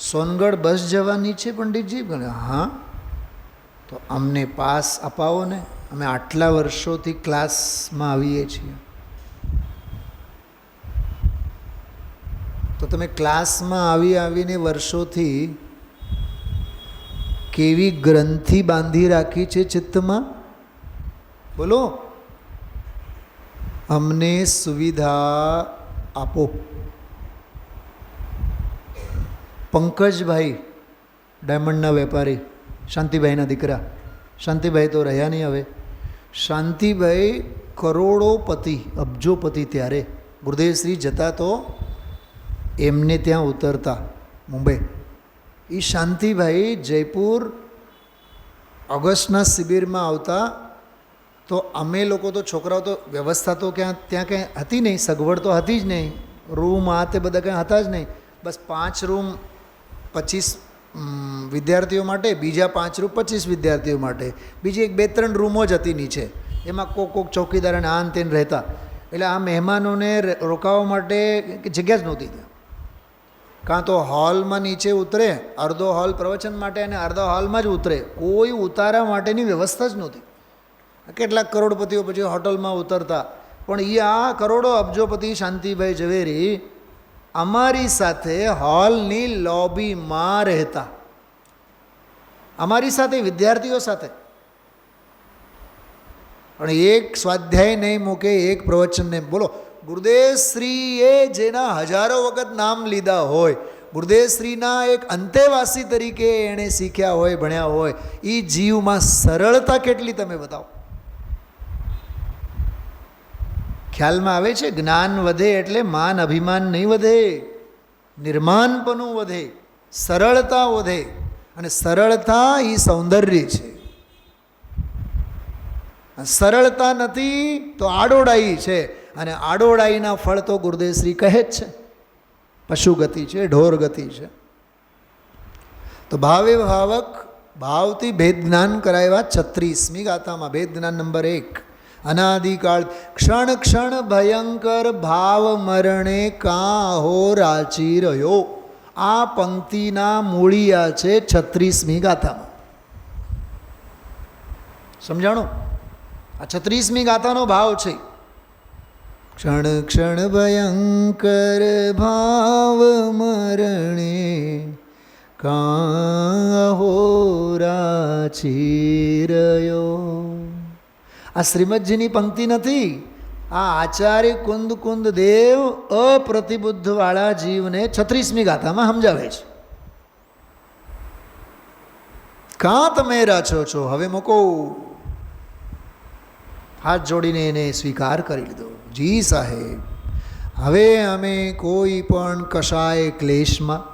Speaker 2: સોનગઢ બસ જવાની છે પંડિતજી. હા, તો અમને પાસ અપાવો ને, અમે આટલા વર્ષોથી ક્લાસમાં આવીએ છીએ. તો તમે ક્લાસમાં આવીને વર્ષોથી કેવી ગ્રંથિ બાંધી રાખી છે ચિત્તમાં? બોલો, અમને સુવિધા આપો. પંકજભાઈ ડાયમંડના વેપારી, શાંતિભાઈના દીકરા, શાંતિભાઈ તો રહ્યા નહીં હવે. શાંતિભાઈ કરોડોપતિ, અબજોપતિ ત્યારે. ગુરુદેવશ્રી જતા તો એમને ત્યાં ઉતરતા મુંબઈ. એ શાંતિભાઈ જયપુર ઓગસ્ટના શિબિરમાં આવતા તો અમે લોકો તો છોકરાઓ તો વ્યવસ્થા તો ત્યાં કંઈ હતી નહીં, સગવડ તો હતી જ નહીં, રૂમ આ તે બધા કંઈ હતા જ નહીં. બસ 5 રૂમ 25 વિદ્યાર્થીઓ માટે, બીજા 5 રૂમ 25 વિદ્યાર્થીઓ માટે, બીજી 2-3 રૂમો જ હતી નીચે. એમાં કોક ચોકીદાર અને આન તેન રહેતા. એટલે આ મહેમાનોને રોકાવા માટે જગ્યા જ નહોતી ત્યાં. કાં તો હોલમાં નીચે ઉતરે, અડધો હોલ પ્રવચન માટે અને અડધો હોલમાં જ ઉતરે, કોઈ ઉતારા માટેની વ્યવસ્થા જ નહોતી. કેટલાક કરોડપતિઓ પછી હોટલમાં ઉતરતા. પણ એ આ કરોડો અબજોપતિ શાંતિભાઈ ઝવેરી અમારી સાથે હોલની લોબીમાં રહેતા, અમારી સાથે, વિદ્યાર્થીઓ સાથે. પણ એક સ્વાધ્યાય નહીં મૂકે, એક પ્રવચન નહીં. બોલો, ગુરુદેવશ્રીએ જેના હજારો વખત નામ લીધા હોય, ગુરુદેવશ્રીના એક અંતેવાસી તરીકે એણે શીખ્યા હોય, ભણ્યા હોય, એ જીવમાં સરળતા કેટલી તમે બતાવો. ખ્યાલમાં આવે છે? જ્ઞાન વધે એટલે માન અભિમાન નહીં વધે, નિર્માનપણું વધે, સરળતા વધે. અને સરળતા એ સૌંદર્ય છે. સરળતા નથી તો આડોડાઈ છે, અને આડોડાઈના ફળ તો ગુરુદેવશ્રી કહે જ છે, પશુ ગતિ છે, ઢોર ગતિ છે. તો ભાવે ભાવક ભાવથી ભેદ જ્ઞાન કરાવ્યા 36મી ગાથામાં. ભેદ જ્ઞાન નંબર 1. અનાદિકાળ ક્ષણ ક્ષણ ભયંકર ભાવ મરણે કાહો રાચી રહ્યો. આ પંક્તિના મૂળિયા છે 36મી ગાથામાં. સમજાણો? આ 36મી ગાથાનો ભાવ છે. ક્ષણ ક્ષણ ભયંકર ભાવ મરણે કાહો રાચી રહ્યો. આ શ્રીમદજીની પંક્તિ નથી, આ આચાર્ય કુંદ કુંદ દેવ અપ્રતિબુદ્ધવાળા જીવને 36મી ગાથામાં સમજાવે છે. કાં તમે રાચો છો? હવે મૂકો. હાથ જોડીને એને સ્વીકાર કરી લીધો. જી સાહેબ, હવે અમે કોઈ પણ કશાય ક્લેશમાં,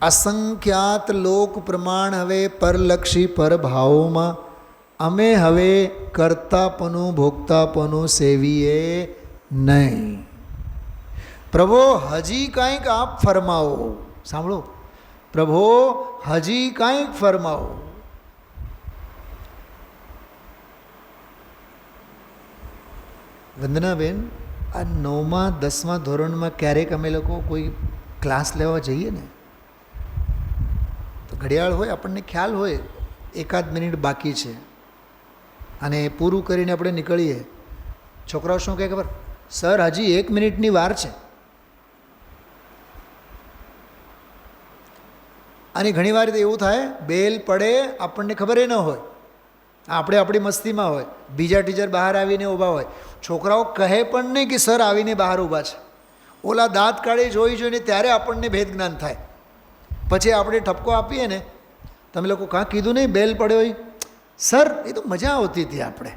Speaker 2: અસંખ્યાત લોક પ્રમાણ, હવે પરલક્ષી પરભાવોમાં અમે હવે કર્તાપનું ભોગતાપનું સેવીએ નહીં. પ્રભો હજી કાંઈક આપ ફરમાવો. સાંભળો, પ્રભો હજી કાંઈક ફરમાવો. વંદનાબેન, આ 9મા 10મા ધોરણમાં ક્યારેક અમે લોકો કોઈ ક્લાસ લેવા જઈએ ને, તો ઘડિયાળ હોય, આપણને ખ્યાલ હોય 1-8 મિનિટ બાકી છે, અને પૂરું કરીને આપણે નીકળીએ. છોકરાઓ શું કહે ખબર? સર હજી 1 મિનિટની વાર છે. અને ઘણીવાર તો એવું થાય, બેલ પડે આપણને ખબર ન હોય, આપણે આપણી મસ્તીમાં હોય, બીજા ટીચર બહાર આવીને ઊભા હોય. છોકરાઓ કહે પણ નહીં કે સર આવીને બહાર ઊભા છે. ઓલા દાંત કાઢી જોઈને ત્યારે આપણને ભેદ જ્ઞાન થાય. પછી આપણે ઠપકો આપીએ ને, તમે લોકો કાં કીધું નહીં બેલ પડ્યો હોય? સર એ તો મજા આવતી હતી આપણે.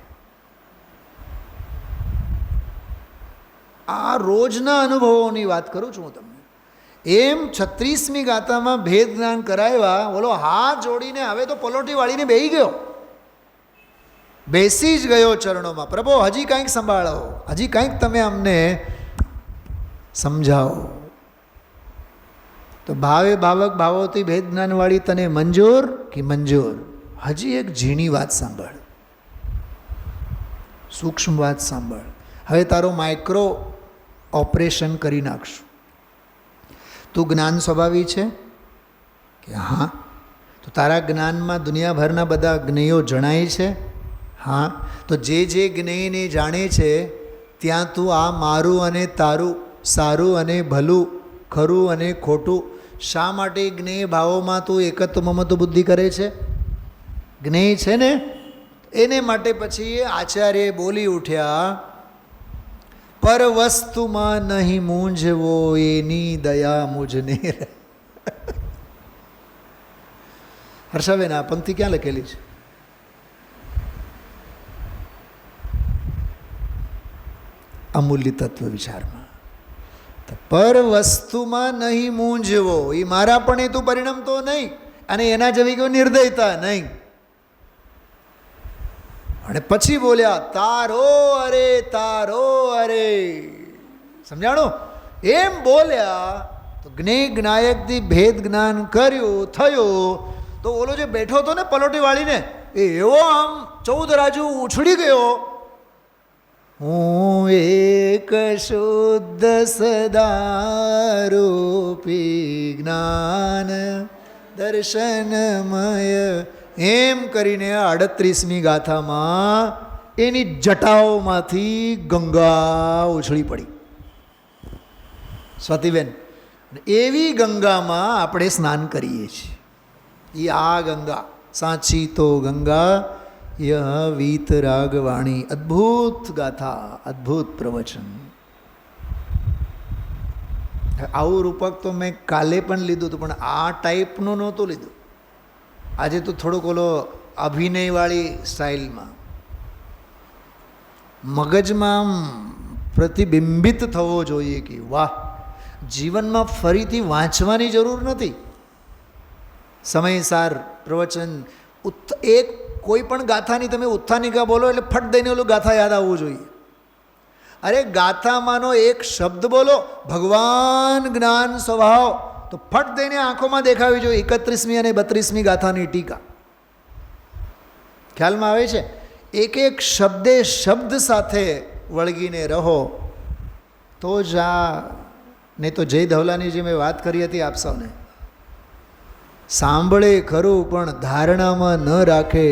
Speaker 2: આ રોજના અનુભવોની વાત કરું છું હું તમને. એમ 36મી ગાથામાં ભેદ જ્ઞાન કરાવ્યા. બોલો, હાથ જોડીને હવે તો પલોઠી વાળીને બેસી ગયો, બેસી જ ગયો ચરણોમાં. પ્રભુ હજી કાંઈક સંભાળો, હજી કાંઈક તમે અમને સમજાવો. તો ભાવે ભાવક ભાવોથી ભેદ જ્ઞાનવાળી તને મંજૂર કે મંજૂર? હજી એક ઝીણી વાત સાંભળ, સૂક્ષ્મ વાત સાંભળ. હવે તારો માઇક્રો ઓપરેશન કરી નાખશું. તું જ્ઞાન સ્વભાવી છે કે હા? તો તારા જ્ઞાનમાં દુનિયાભરના બધા જ્ઞેયો જણાય છે? હા. તો જે જ્ઞેયને જાણે છે ત્યાં તું આ મારું અને તારું, સારું અને ભલું, ખરું અને ખોટું, શા માટે જ્ઞેય ભાવોમાં તું એકત્વ મમત્વ બુદ્ધિ કરે છે? જ્ઞેય છે ને, એને માટે પછી આચાર્ય બોલી ઉઠ્યા, પર વસ્તુમાં નહીં મૂંઝવો, એની દયા મુજને. હર્ષાબેન, આ પંક્તિ ક્યાં લખેલી છે? અમૂલ્ય તત્વ વિચારમાં. પર વસ્તુમાં નહીં મૂંઝવો, એ મારા પણ હેતુ પરિણમતો નહીં અને એના જેવી કોઈ નિર્દયતા નહીં. અને પછી બોલ્યા તારો અરે તારો અરે. સમજાણો? એમ બોલ્યા તો જ્ઞાયકથી ભેદ જ્ઞાન કર્યું થયું. તો ઓલો જે બેઠો હતો ને પલોટી વાળીને, એ એવો આમ 14 રાજુ ઉછળી ગયો. હું એક શુદ્ધ સદારૂપી જ્ઞાન દર્શનમય, એમ કરીને 38મી ગાથામાં એની જટાઓમાંથી ગંગા ઉછળી પડી. સ્વાતિબેન, એવી ગંગામાં આપણે સ્નાન કરીએ છીએ. એ આ ગંગા સાચી તો ગંગા યહ વીતરાગવાણી. અદ્ભુત ગાથા, અદ્ભુત પ્રવચન. આવું રૂપક તો મેં કાલે પણ લીધું હતું, પણ આ ટાઈપનું નહોતું લીધું. આજે તો થોડોક ઓલો અભિનયવાળી સ્ટાઇલમાં મગજમાં પ્રતિબિંબિત થવો જોઈએ કે વાહ, જીવનમાં ફરીથી વાંચવાની જરૂર નથી. સમયસાર પ્રવચન. એક કોઈ પણ ગાથાની તમે ઉત્થાનિકા બોલો એટલે ફટ દઈને ઓલું ગાથા યાદ આવવું જોઈએ. અરે ગાથામાંનો એક શબ્દ બોલો, ભગવાન જ્ઞાન સ્વભાવ, તો ફટ દઈને આંખોમાં દેખાવી જોઈએ. 31મી અને 32મી ગાથાની ટીકા ખ્યાલમાં આવે છે. એક એક શબ્દે શબ્દ સાથે વળગીને રહો તો જ આ. નહીં તો જય ધવલાની જે મેં વાત કરી હતી આપ સૌને, સાંભળે ખરું પણ ધારણામાં ન રાખે,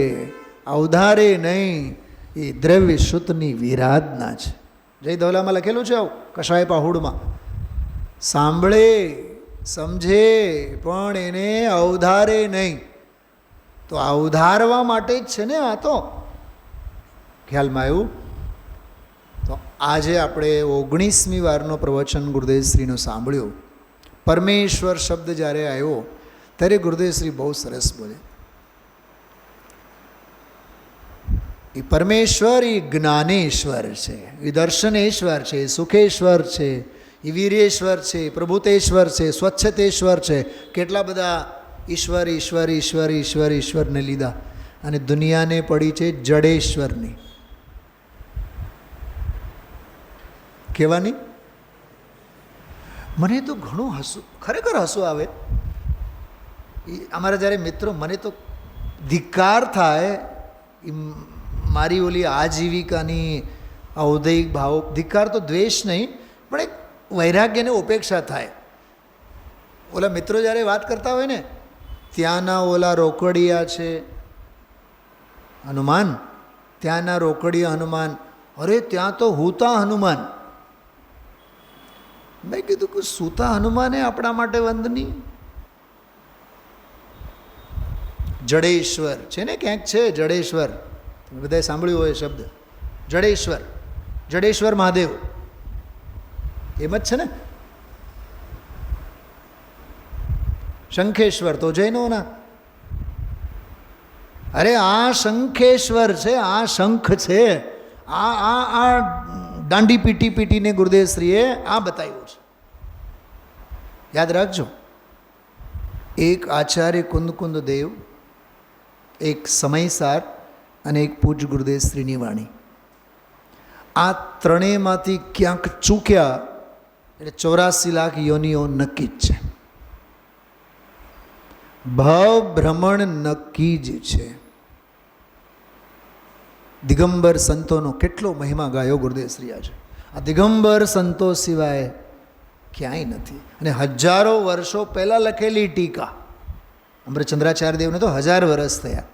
Speaker 2: અવધારે નહીં, એ દ્રવ્ય શુદ્ધની વિરાધના છે. જય ધવલામાં લખેલું છે આવું, કશાય પાહુડમાં. સાંભળે સમજે પણ એને અવધારે નહીં, તો અવધારવા માટે જ છે ને આ તો. ખ્યાલમાં આવ્યું? તો આજે આપણે 19મી વારનો પ્રવચન ગુરુદેવશ્રીનું સાંભળ્યું. પરમેશ્વર શબ્દ જ્યારે આવ્યો ત્યારે ગુરુદેવશ્રી બહુ સરસ બોલે. એ પરમેશ્વર એ જ્ઞાનેશ્વર છે, એ દર્શનેશ્વર છે, સુખેશ્વર છે, એ વીરેશ્વર છે, પ્રભુતેશ્વર છે, સ્વચ્છતેશ્વર છે. કેટલા બધા ઈશ્વર ઈશ્વર ઈશ્વર ઈશ્વર ઈશ્વરને લીધા અને દુનિયાને પડી છે જડેશ્વરની. કહેવાની મને તો ઘણું હસવું, ખરેખર હસવું આવે. અમારા જ્યારે મિત્રો, મને તો ધિક્કાર થાય. મારી ઓલી આજીવિકાની ઔદૈહિક ભાવ, ધિક્કાર તો દ્વેષ નહીં પણ એક વૈરાગ્યને ઉપેક્ષા થાય. ઓલા મિત્રો જ્યારે વાત કરતા હોય ને, ત્યાંના ઓલા રોકડિયા છે હનુમાન, ત્યાંના રોકડિયા હનુમાન, અરે ત્યાં તો હુતા હનુમાન. મેં કીધું કે સૂતા હનુમાને આપણા માટે વંદની. જડેશ્વર છે ને, ક્યાંક છે જડેશ્વર, તમે બધાએ સાંભળ્યું હોય શબ્દ જડેશ્વર. જડેશ્વર મહાદેવ એમ જ છે ને. શંખેશ્વર તો જૈનોના. અરે આ શંખેશ્વર છે, આ શંખ છે. આ દાંડી પીટી પીટીને ગુરુદેવશ્રીએ આ બતાવ્યું છે. યાદ રાખજો. એક આચાર્ય કુંદકુંદ દેવ, એક સમયસાર અને એક પૂજ ગુરુદેવશ્રીની વાણી. આ ત્રણેયમાંથી ક્યાંક ચૂક્યા એટલે 84 લાખ યોનિઓ નક્કી જ છે. ભાવ ભ્રમણ નક્કી જ છે. દિગંબર સંતોનો કેટલો મહિમા ગાયો ગુરુદેવશ્રી આજે. આ દિગંબર સંતો સિવાય ક્યાંય નથી. અને હજારો વર્ષો પહેલાં લખેલી ટીકા. અમૃતચંદ્રાચાર્ય દેવને તો 1000 વર્ષ થયા,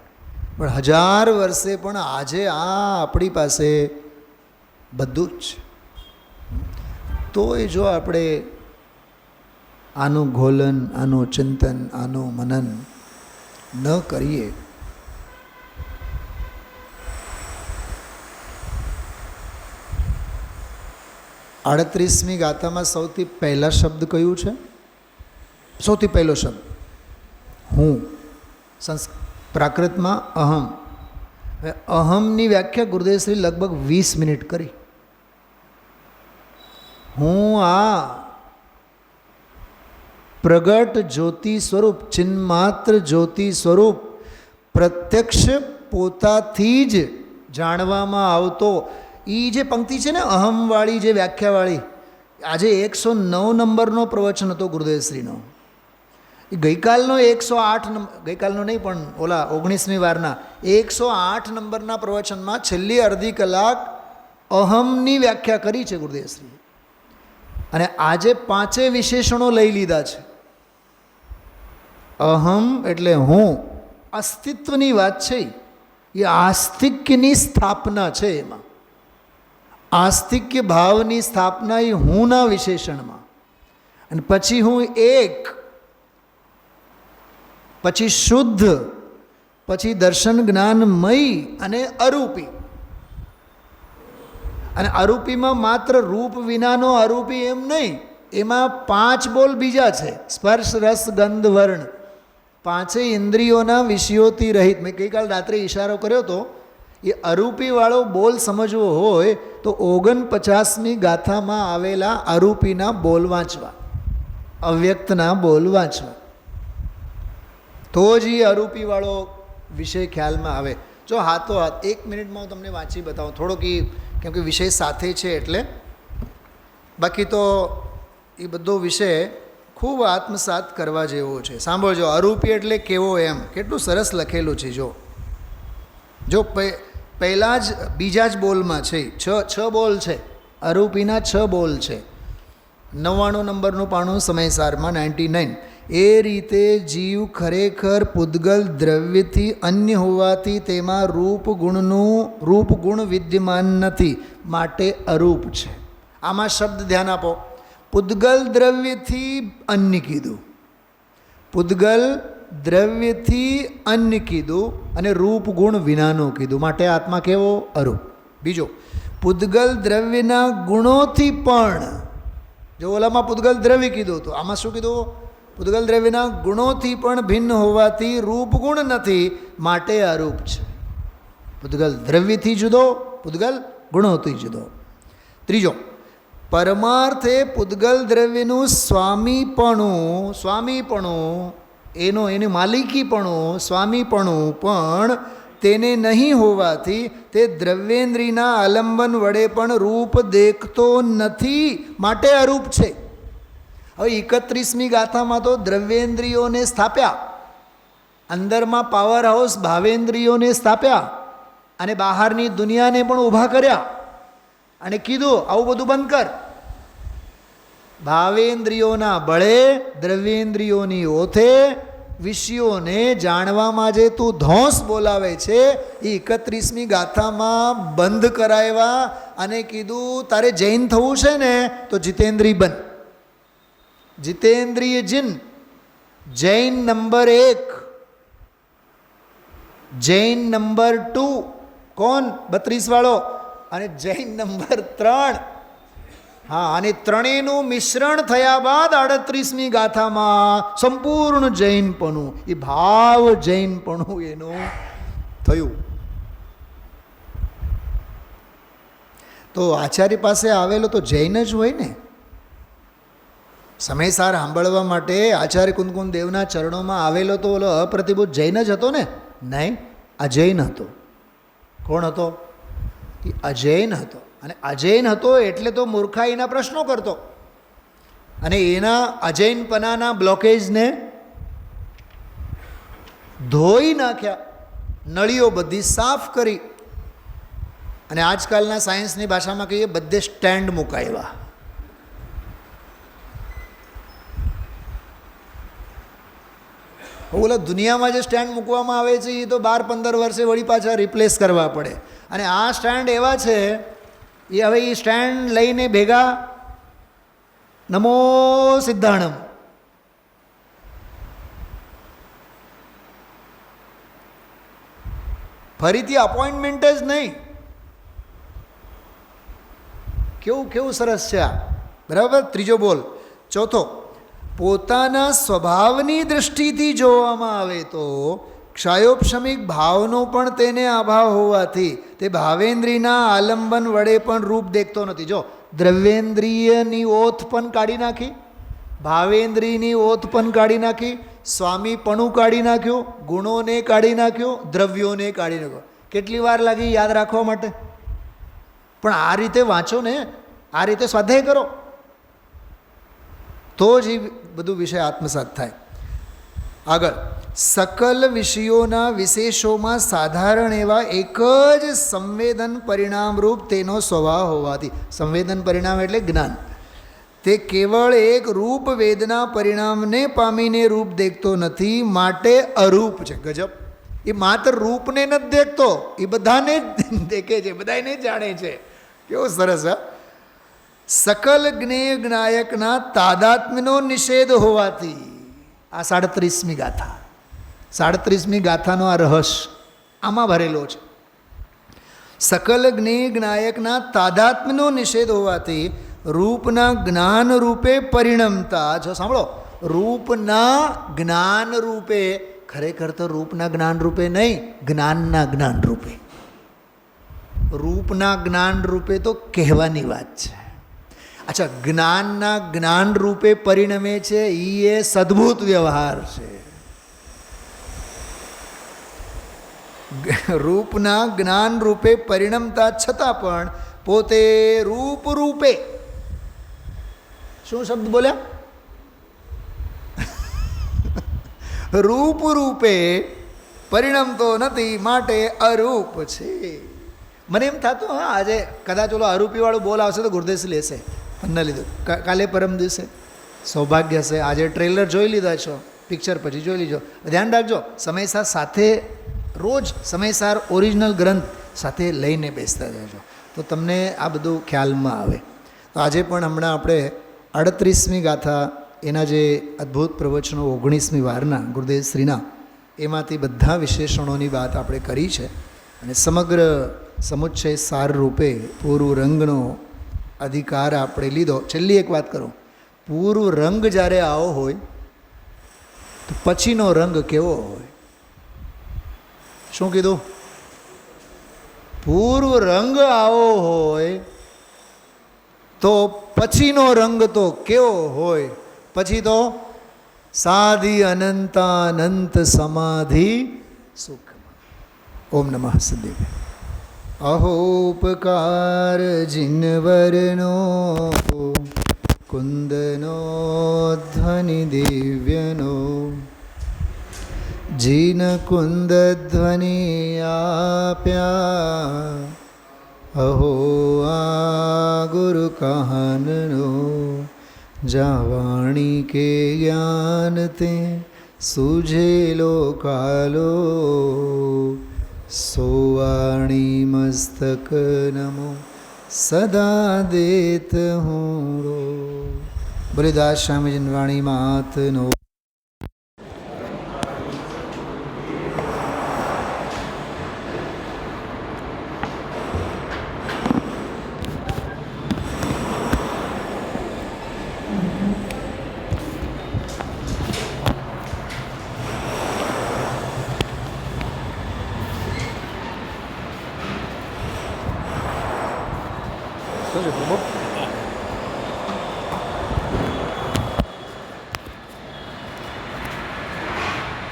Speaker 2: પણ 1000 વર્ષે પણ આજે આ આપણી પાસે બધું જ છે. તો એ જો આપણે આનું ઘોલન, આનું ચિંતન, આનું મનન ન કરીએ આડત્રીસમી ગાથામાં સૌથી પહેલા શબ્દ કયું છે? સૌથી પહેલો શબ્દ હું. પ્રાકૃતમાં અહમ. હવે અહમની વ્યાખ્યા ગુરુદેવશ્રી લગભગ 20 મિનિટ કરી. હું આ પ્રગટ જ્યોતિ સ્વરૂપ, ચિન્માત્ર જ્યોતિ સ્વરૂપ, પ્રત્યક્ષ પોતાથી જ જાણવામાં આવતો. એ જે પંક્તિ છે ને અહમવાળી, જે વ્યાખ્યાવાળી, આજે 109 નંબરનો પ્રવચન હતો ગુરુદેવશ્રીનો. એ ગઈકાલનો 108 નંબર, ગઈકાલનો નહીં પણ ઓલા 19મી વારના 108 નંબરના પ્રવચનમાં છેલ્લી અડધી કલાક અહમની વ્યાખ્યા કરી છે ગુરુદેવશ્રીએ. અને આજે 5 વિશેષણો લઈ લીધા છે. અહમ એટલે હું, અસ્તિત્વની વાત છે. એ આસ્તિક્યની સ્થાપના છે. એમાં આસ્તિક્ય ભાવની સ્થાપના એ હુંના વિશેષણમાં. અને પછી હું એક, પછી શુદ્ધ, પછી દર્શન જ્ઞાનમય અને અરૂપી. અને અરૂપીમાં માત્ર રૂપ વિનાનો અરૂપી એમ નહીં, એમાં 5 બોલ બીજા છે. સ્પર્શ રસ ગંધ વર્ણ, 5 ઇન્દ્રિયોના વિષયોથી રહિત. મેં ગઈકાલ રાત્રે ઇશારો કર્યો હતો. એ અરૂપીવાળો બોલ સમજવો હોય તો 49મી ગાથામાં આવેલા અરૂપીના બોલ વાંચવા, અવ્યક્તના બોલ વાંચવા, તો જ એ અરૂપીવાળો વિષય ખ્યાલમાં આવે. જો હાથો હાથ 1 મિનિટમાં હું તમને વાંચી બતાવું થોડોક, કેમ કે વિષય સાથે છે એટલે. બાકી તો એ બધો વિષય ખૂબ આત્મસાત કરવા જેવો છે. સાંભળજો, અરૂપી એટલે કેવો એમ કેટલું સરસ લખેલું છે. જો પહેલાં જ બીજા જ બોલમાં છે, 6 બોલ છે. અરૂપીના 6 બોલ છે. 99 નંબરનું પાનું સમયસારમાં 99. એ રીતે જીવ ખરેખર પૂદગલ દ્રવ્યથી અન્ય હોવાથી તેમાં રૂપ ગુણ વિદ્યમાન નથી, માટે અરૂપ છે. આમાં શબ્દ ધ્યાન આપો. પૂદગલ દ્રવ્યથી અન્ય કીધું, પૂદગલ દ્રવ્યથી અન્ય કીધું, અને રૂપ ગુણ વિનાનો કીધું, માટે આત્મા કેવો? અરૂપ. બીજો, પૂદગલ દ્રવ્યના ગુણોથી પણ, જો ઓલામાં પૂદગલ દ્રવ્ય કીધું તો આમાં શું કીધું? પૂદગલ દ્રવ્યના ગુણોથી પણ ભિન્ન હોવાથી રૂપ ગુણ નથી, માટે અરૂપ છે. પૂદગલ દ્રવ્યથી જુદો, પૂદગલ ગુણોથી જુદો. ત્રીજો, પરમાર્થે પૂદગલ દ્રવ્યનું સ્વામીપણું એની માલિકીપણું, સ્વામીપણું પણ તેને નહીં હોવાથી તે દ્રવ્યેન્દ્રિયના આલંબન વડે પણ રૂપ દેખતો નથી, માટે અરૂપ છે. હવે 31મી ગાથામાં તો દ્રવ્યેન્દ્રિયોને સ્થાપ્યા, અંદરમાં પાવર હાઉસ ભાવેન્દ્રિયોને સ્થાપ્યા, અને બહારની દુનિયાને પણ ઊભા કર્યા, અને કીધું આવું બધું બંધ કર. ભાવેન્દ્રિયોના બળે, દ્રવ્યેન્દ્રિયોની ઓથે વિષયોને જાણવામાં જે તું ધોંસ બોલાવે છે એ 31મી ગાથામાં બંધ કરાવ્યા, અને કીધું તારે જૈન થવું છે ને તો જીતેન્દ્રિય બન. જીતેન્દ્રિય જીન, જૈન નંબર 1, જૈન નંબર 2 કોણ? 32 વાળો, અને જૈન નંબર 3. હા, અને ત્રણેયનું મિશ્રણ થયા બાદ 38મી ગાથામાં સંપૂર્ણ જૈનપણું, એ ભાવ જૈનપણું એનું થયું. તો આચાર્ય પાસે આવેલો તો જૈન જ હોય ને. સમયસાર સાંભળવા માટે આચાર્ય કુંદકુંદ દેવના ચરણોમાં આવેલો તો ઓલો અપ્રતિભૂત જૈન જ હતો ને? નહીં, અજૈન હતો. કોણ હતો? એ અજૈન હતો. અને અજૈન હતો એટલે તો મૂર્ખાઈના પ્રશ્નો કરતો, અને એના અજૈનપનાના બ્લોકેજને ધોઈ નાખ્યા, નળીઓ બધી સાફ કરી, અને આજકાલના સાયન્સની ભાષામાં કહીએ બધે સ્ટેન્ડ મુકાવ્યા. ઓલા દુનિયામાં જે સ્ટેન્ડ મૂકવામાં આવે છે એ તો 12-15 વર્ષે વળી પાછા રિપ્લેસ કરવા પડે, અને આ સ્ટેન્ડ એવા છે એ હવે એ સ્ટેન્ડ લઈને ભેગા નમો સિદ્ધાણમ. ફરીથી અપોઇન્ટમેન્ટ જ નહીં. કેવું સરસ છે આ, બરાબર. ત્રીજો બોલ. ચોથો, પોતાના સ્વભાવની દૃષ્ટિથી જોવામાં આવે તો ક્ષયોપશમિક ભાવનો પણ તેને અભાવ હોવાથી તે ભાવેન્દ્રિયના આલંબન વડે પણ રૂપ દેખતો નથી. જો દ્રવ્યેન્દ્રિયની ઓથ પણ કાઢી નાખી, ભાવેન્દ્રિયની ઓથ પણ કાઢી નાખી, સ્વામીપણું કાઢી નાખ્યું, ગુણોને કાઢી નાખ્યું, દ્રવ્યોને કાઢી નાખ્યો. કેટલી વાર લાગી યાદ રાખવા માટે? પણ આ રીતે વાંચો ને, આ રીતે સ્વાધ્યાય કરો તો જ એ બધું વિષય આત્મસાત થાય. આગળ, સકલ વિષયોના વિશેષોમાં સાધારણ એવા એક જ સંવેદન પરિણામરૂપ તેનો સ્વભાવ હોવાથી, સંવેદન પરિણામ એટલે જ્ઞાન, તે કેવળ એક રૂપ વેદના પરિણામને પામીને રૂપ દેખતો નથી, માટે અરૂપ છે. ગજબ! એ માત્ર રૂપને નથી દેખતો, એ બધાને જ દેખે છે, બધાને જાણે છે. કેવો સરસ! હા, સકલ જ્ઞેય જ્ઞાયકના તાદાત્મ્યનો નિષેધ હોવાથી. આ 37મી ગાથા, 37મી ગાથાનો આ રહસ્ય આમાં ભરેલો છે. સકલ જ્ઞેય જ્ઞાયકના તાદાત્મ્યનો નિષેધ હોવાથી રૂપના જ્ઞાન રૂપે પરિણમતા. જો સાંભળો, રૂપના જ્ઞાન રૂપે, ખરેખર તો રૂપના જ્ઞાન રૂપે નહીં, જ્ઞાનના જ્ઞાન રૂપે. રૂપના જ્ઞાન રૂપે તો કહેવાની વાત છે. અચ્છા, જ્ઞાનના જ્ઞાન રૂપે પરિણમે છે, એ સદ્ભુત વ્યવહાર છે. રૂપના જ્ઞાન રૂપે પરિણમતા છતાં પણ પોતે રૂપ રૂપે, શું શબ્દ બોલ્યા? રૂપ રૂપે પરિણમતો નથી, માટે અરૂપ છે. મને એમ થતું, હા, આજે કદાચ ઓલો અરૂપીવાળું બોલ આવશે તો ગુરુદેશ લેશે, પણ ન લીધું. કાલે પરમ દિવસે સૌભાગ્ય છે. આજે ટ્રેલર જોઈ લીધા છો, પિક્ચર પછી જોઈ લીજો. ધ્યાન રાખજો, સમયસાર સાથે રોજ સમયસાર ઓરિજિનલ ગ્રંથ સાથે લઈને બેસતા જજો, તો તમને આ બધું ખ્યાલમાં આવે. તો આજે પણ હમણાં આપણે 38મી ગાથા, એના જે અદ્ભુત પ્રવચનો 19મી વારના ગુરુદેવશ્રીના, એમાંથી બધા વિશેષણોની વાત આપણે કરી છે. અને સમગ્ર સમુચ્ચય સાર રૂપે પૂર્વ રંગનો અધિકાર આપણે લીધો. છેલ્લી એક વાત કરું, પૂર્વ રંગ જ્યારે આવો હોય તો પછીનો રંગ કેવો હોય? શું કીધું? પૂર્વ રંગ આવો હોય તો પછીનો રંગ તો કેવો હોય? પછી તો સાધી અનંતાનંત સમાધિ સુખ. ઓમ નમઃ સદેવ. અહોપકાર જિનવરનો કુંદનો ધ્વનિ દિવ્યનો, જીન કુંદ ધ્વનિ આપ્યા, અહો આ ગુરુ કહાનનો, જાવાણી કે જ્ઞાન તે સુઝેલો કાલો, સોવાણી મસ્તક નમો સદા દેત હું રો. બલિદાસ સ્વામીજીની વાણી માતનો.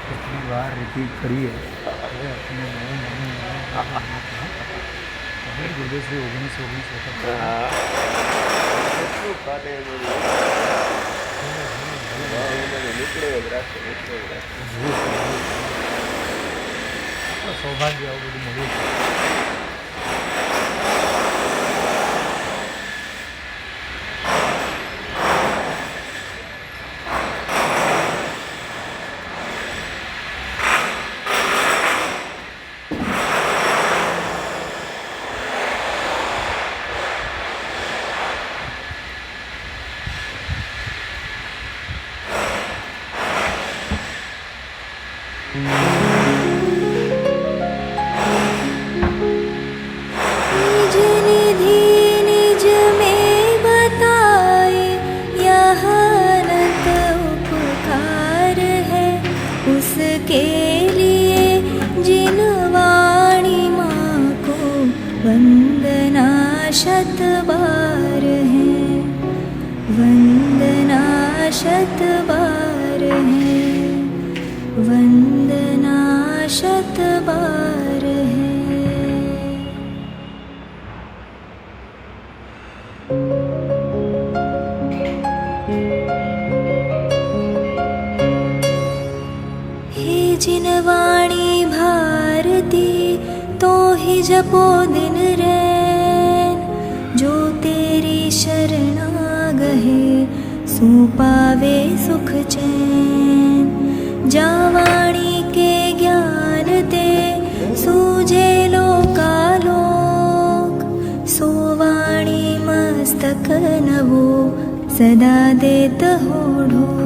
Speaker 2: કેટલી વાર રિપીટ કરીએ ગુરુદેવશ્રી 1919 સૌભાગ્ય આવું બધું મળ્યું છે.
Speaker 1: निज निधि निज में बताए, यह अनंत उपकार है, उसके लिए शत बार है, वंदना शत बार है। हे जिनवाणी भारती तो ही जपो दिन रैन, जो तेरी शरणा गहे सो पावे सुख चैन। जावाणी के ज्ञान ते सूझे लोकालोक, सोवाणी मस्तक नवो सदा देत हो ढोक।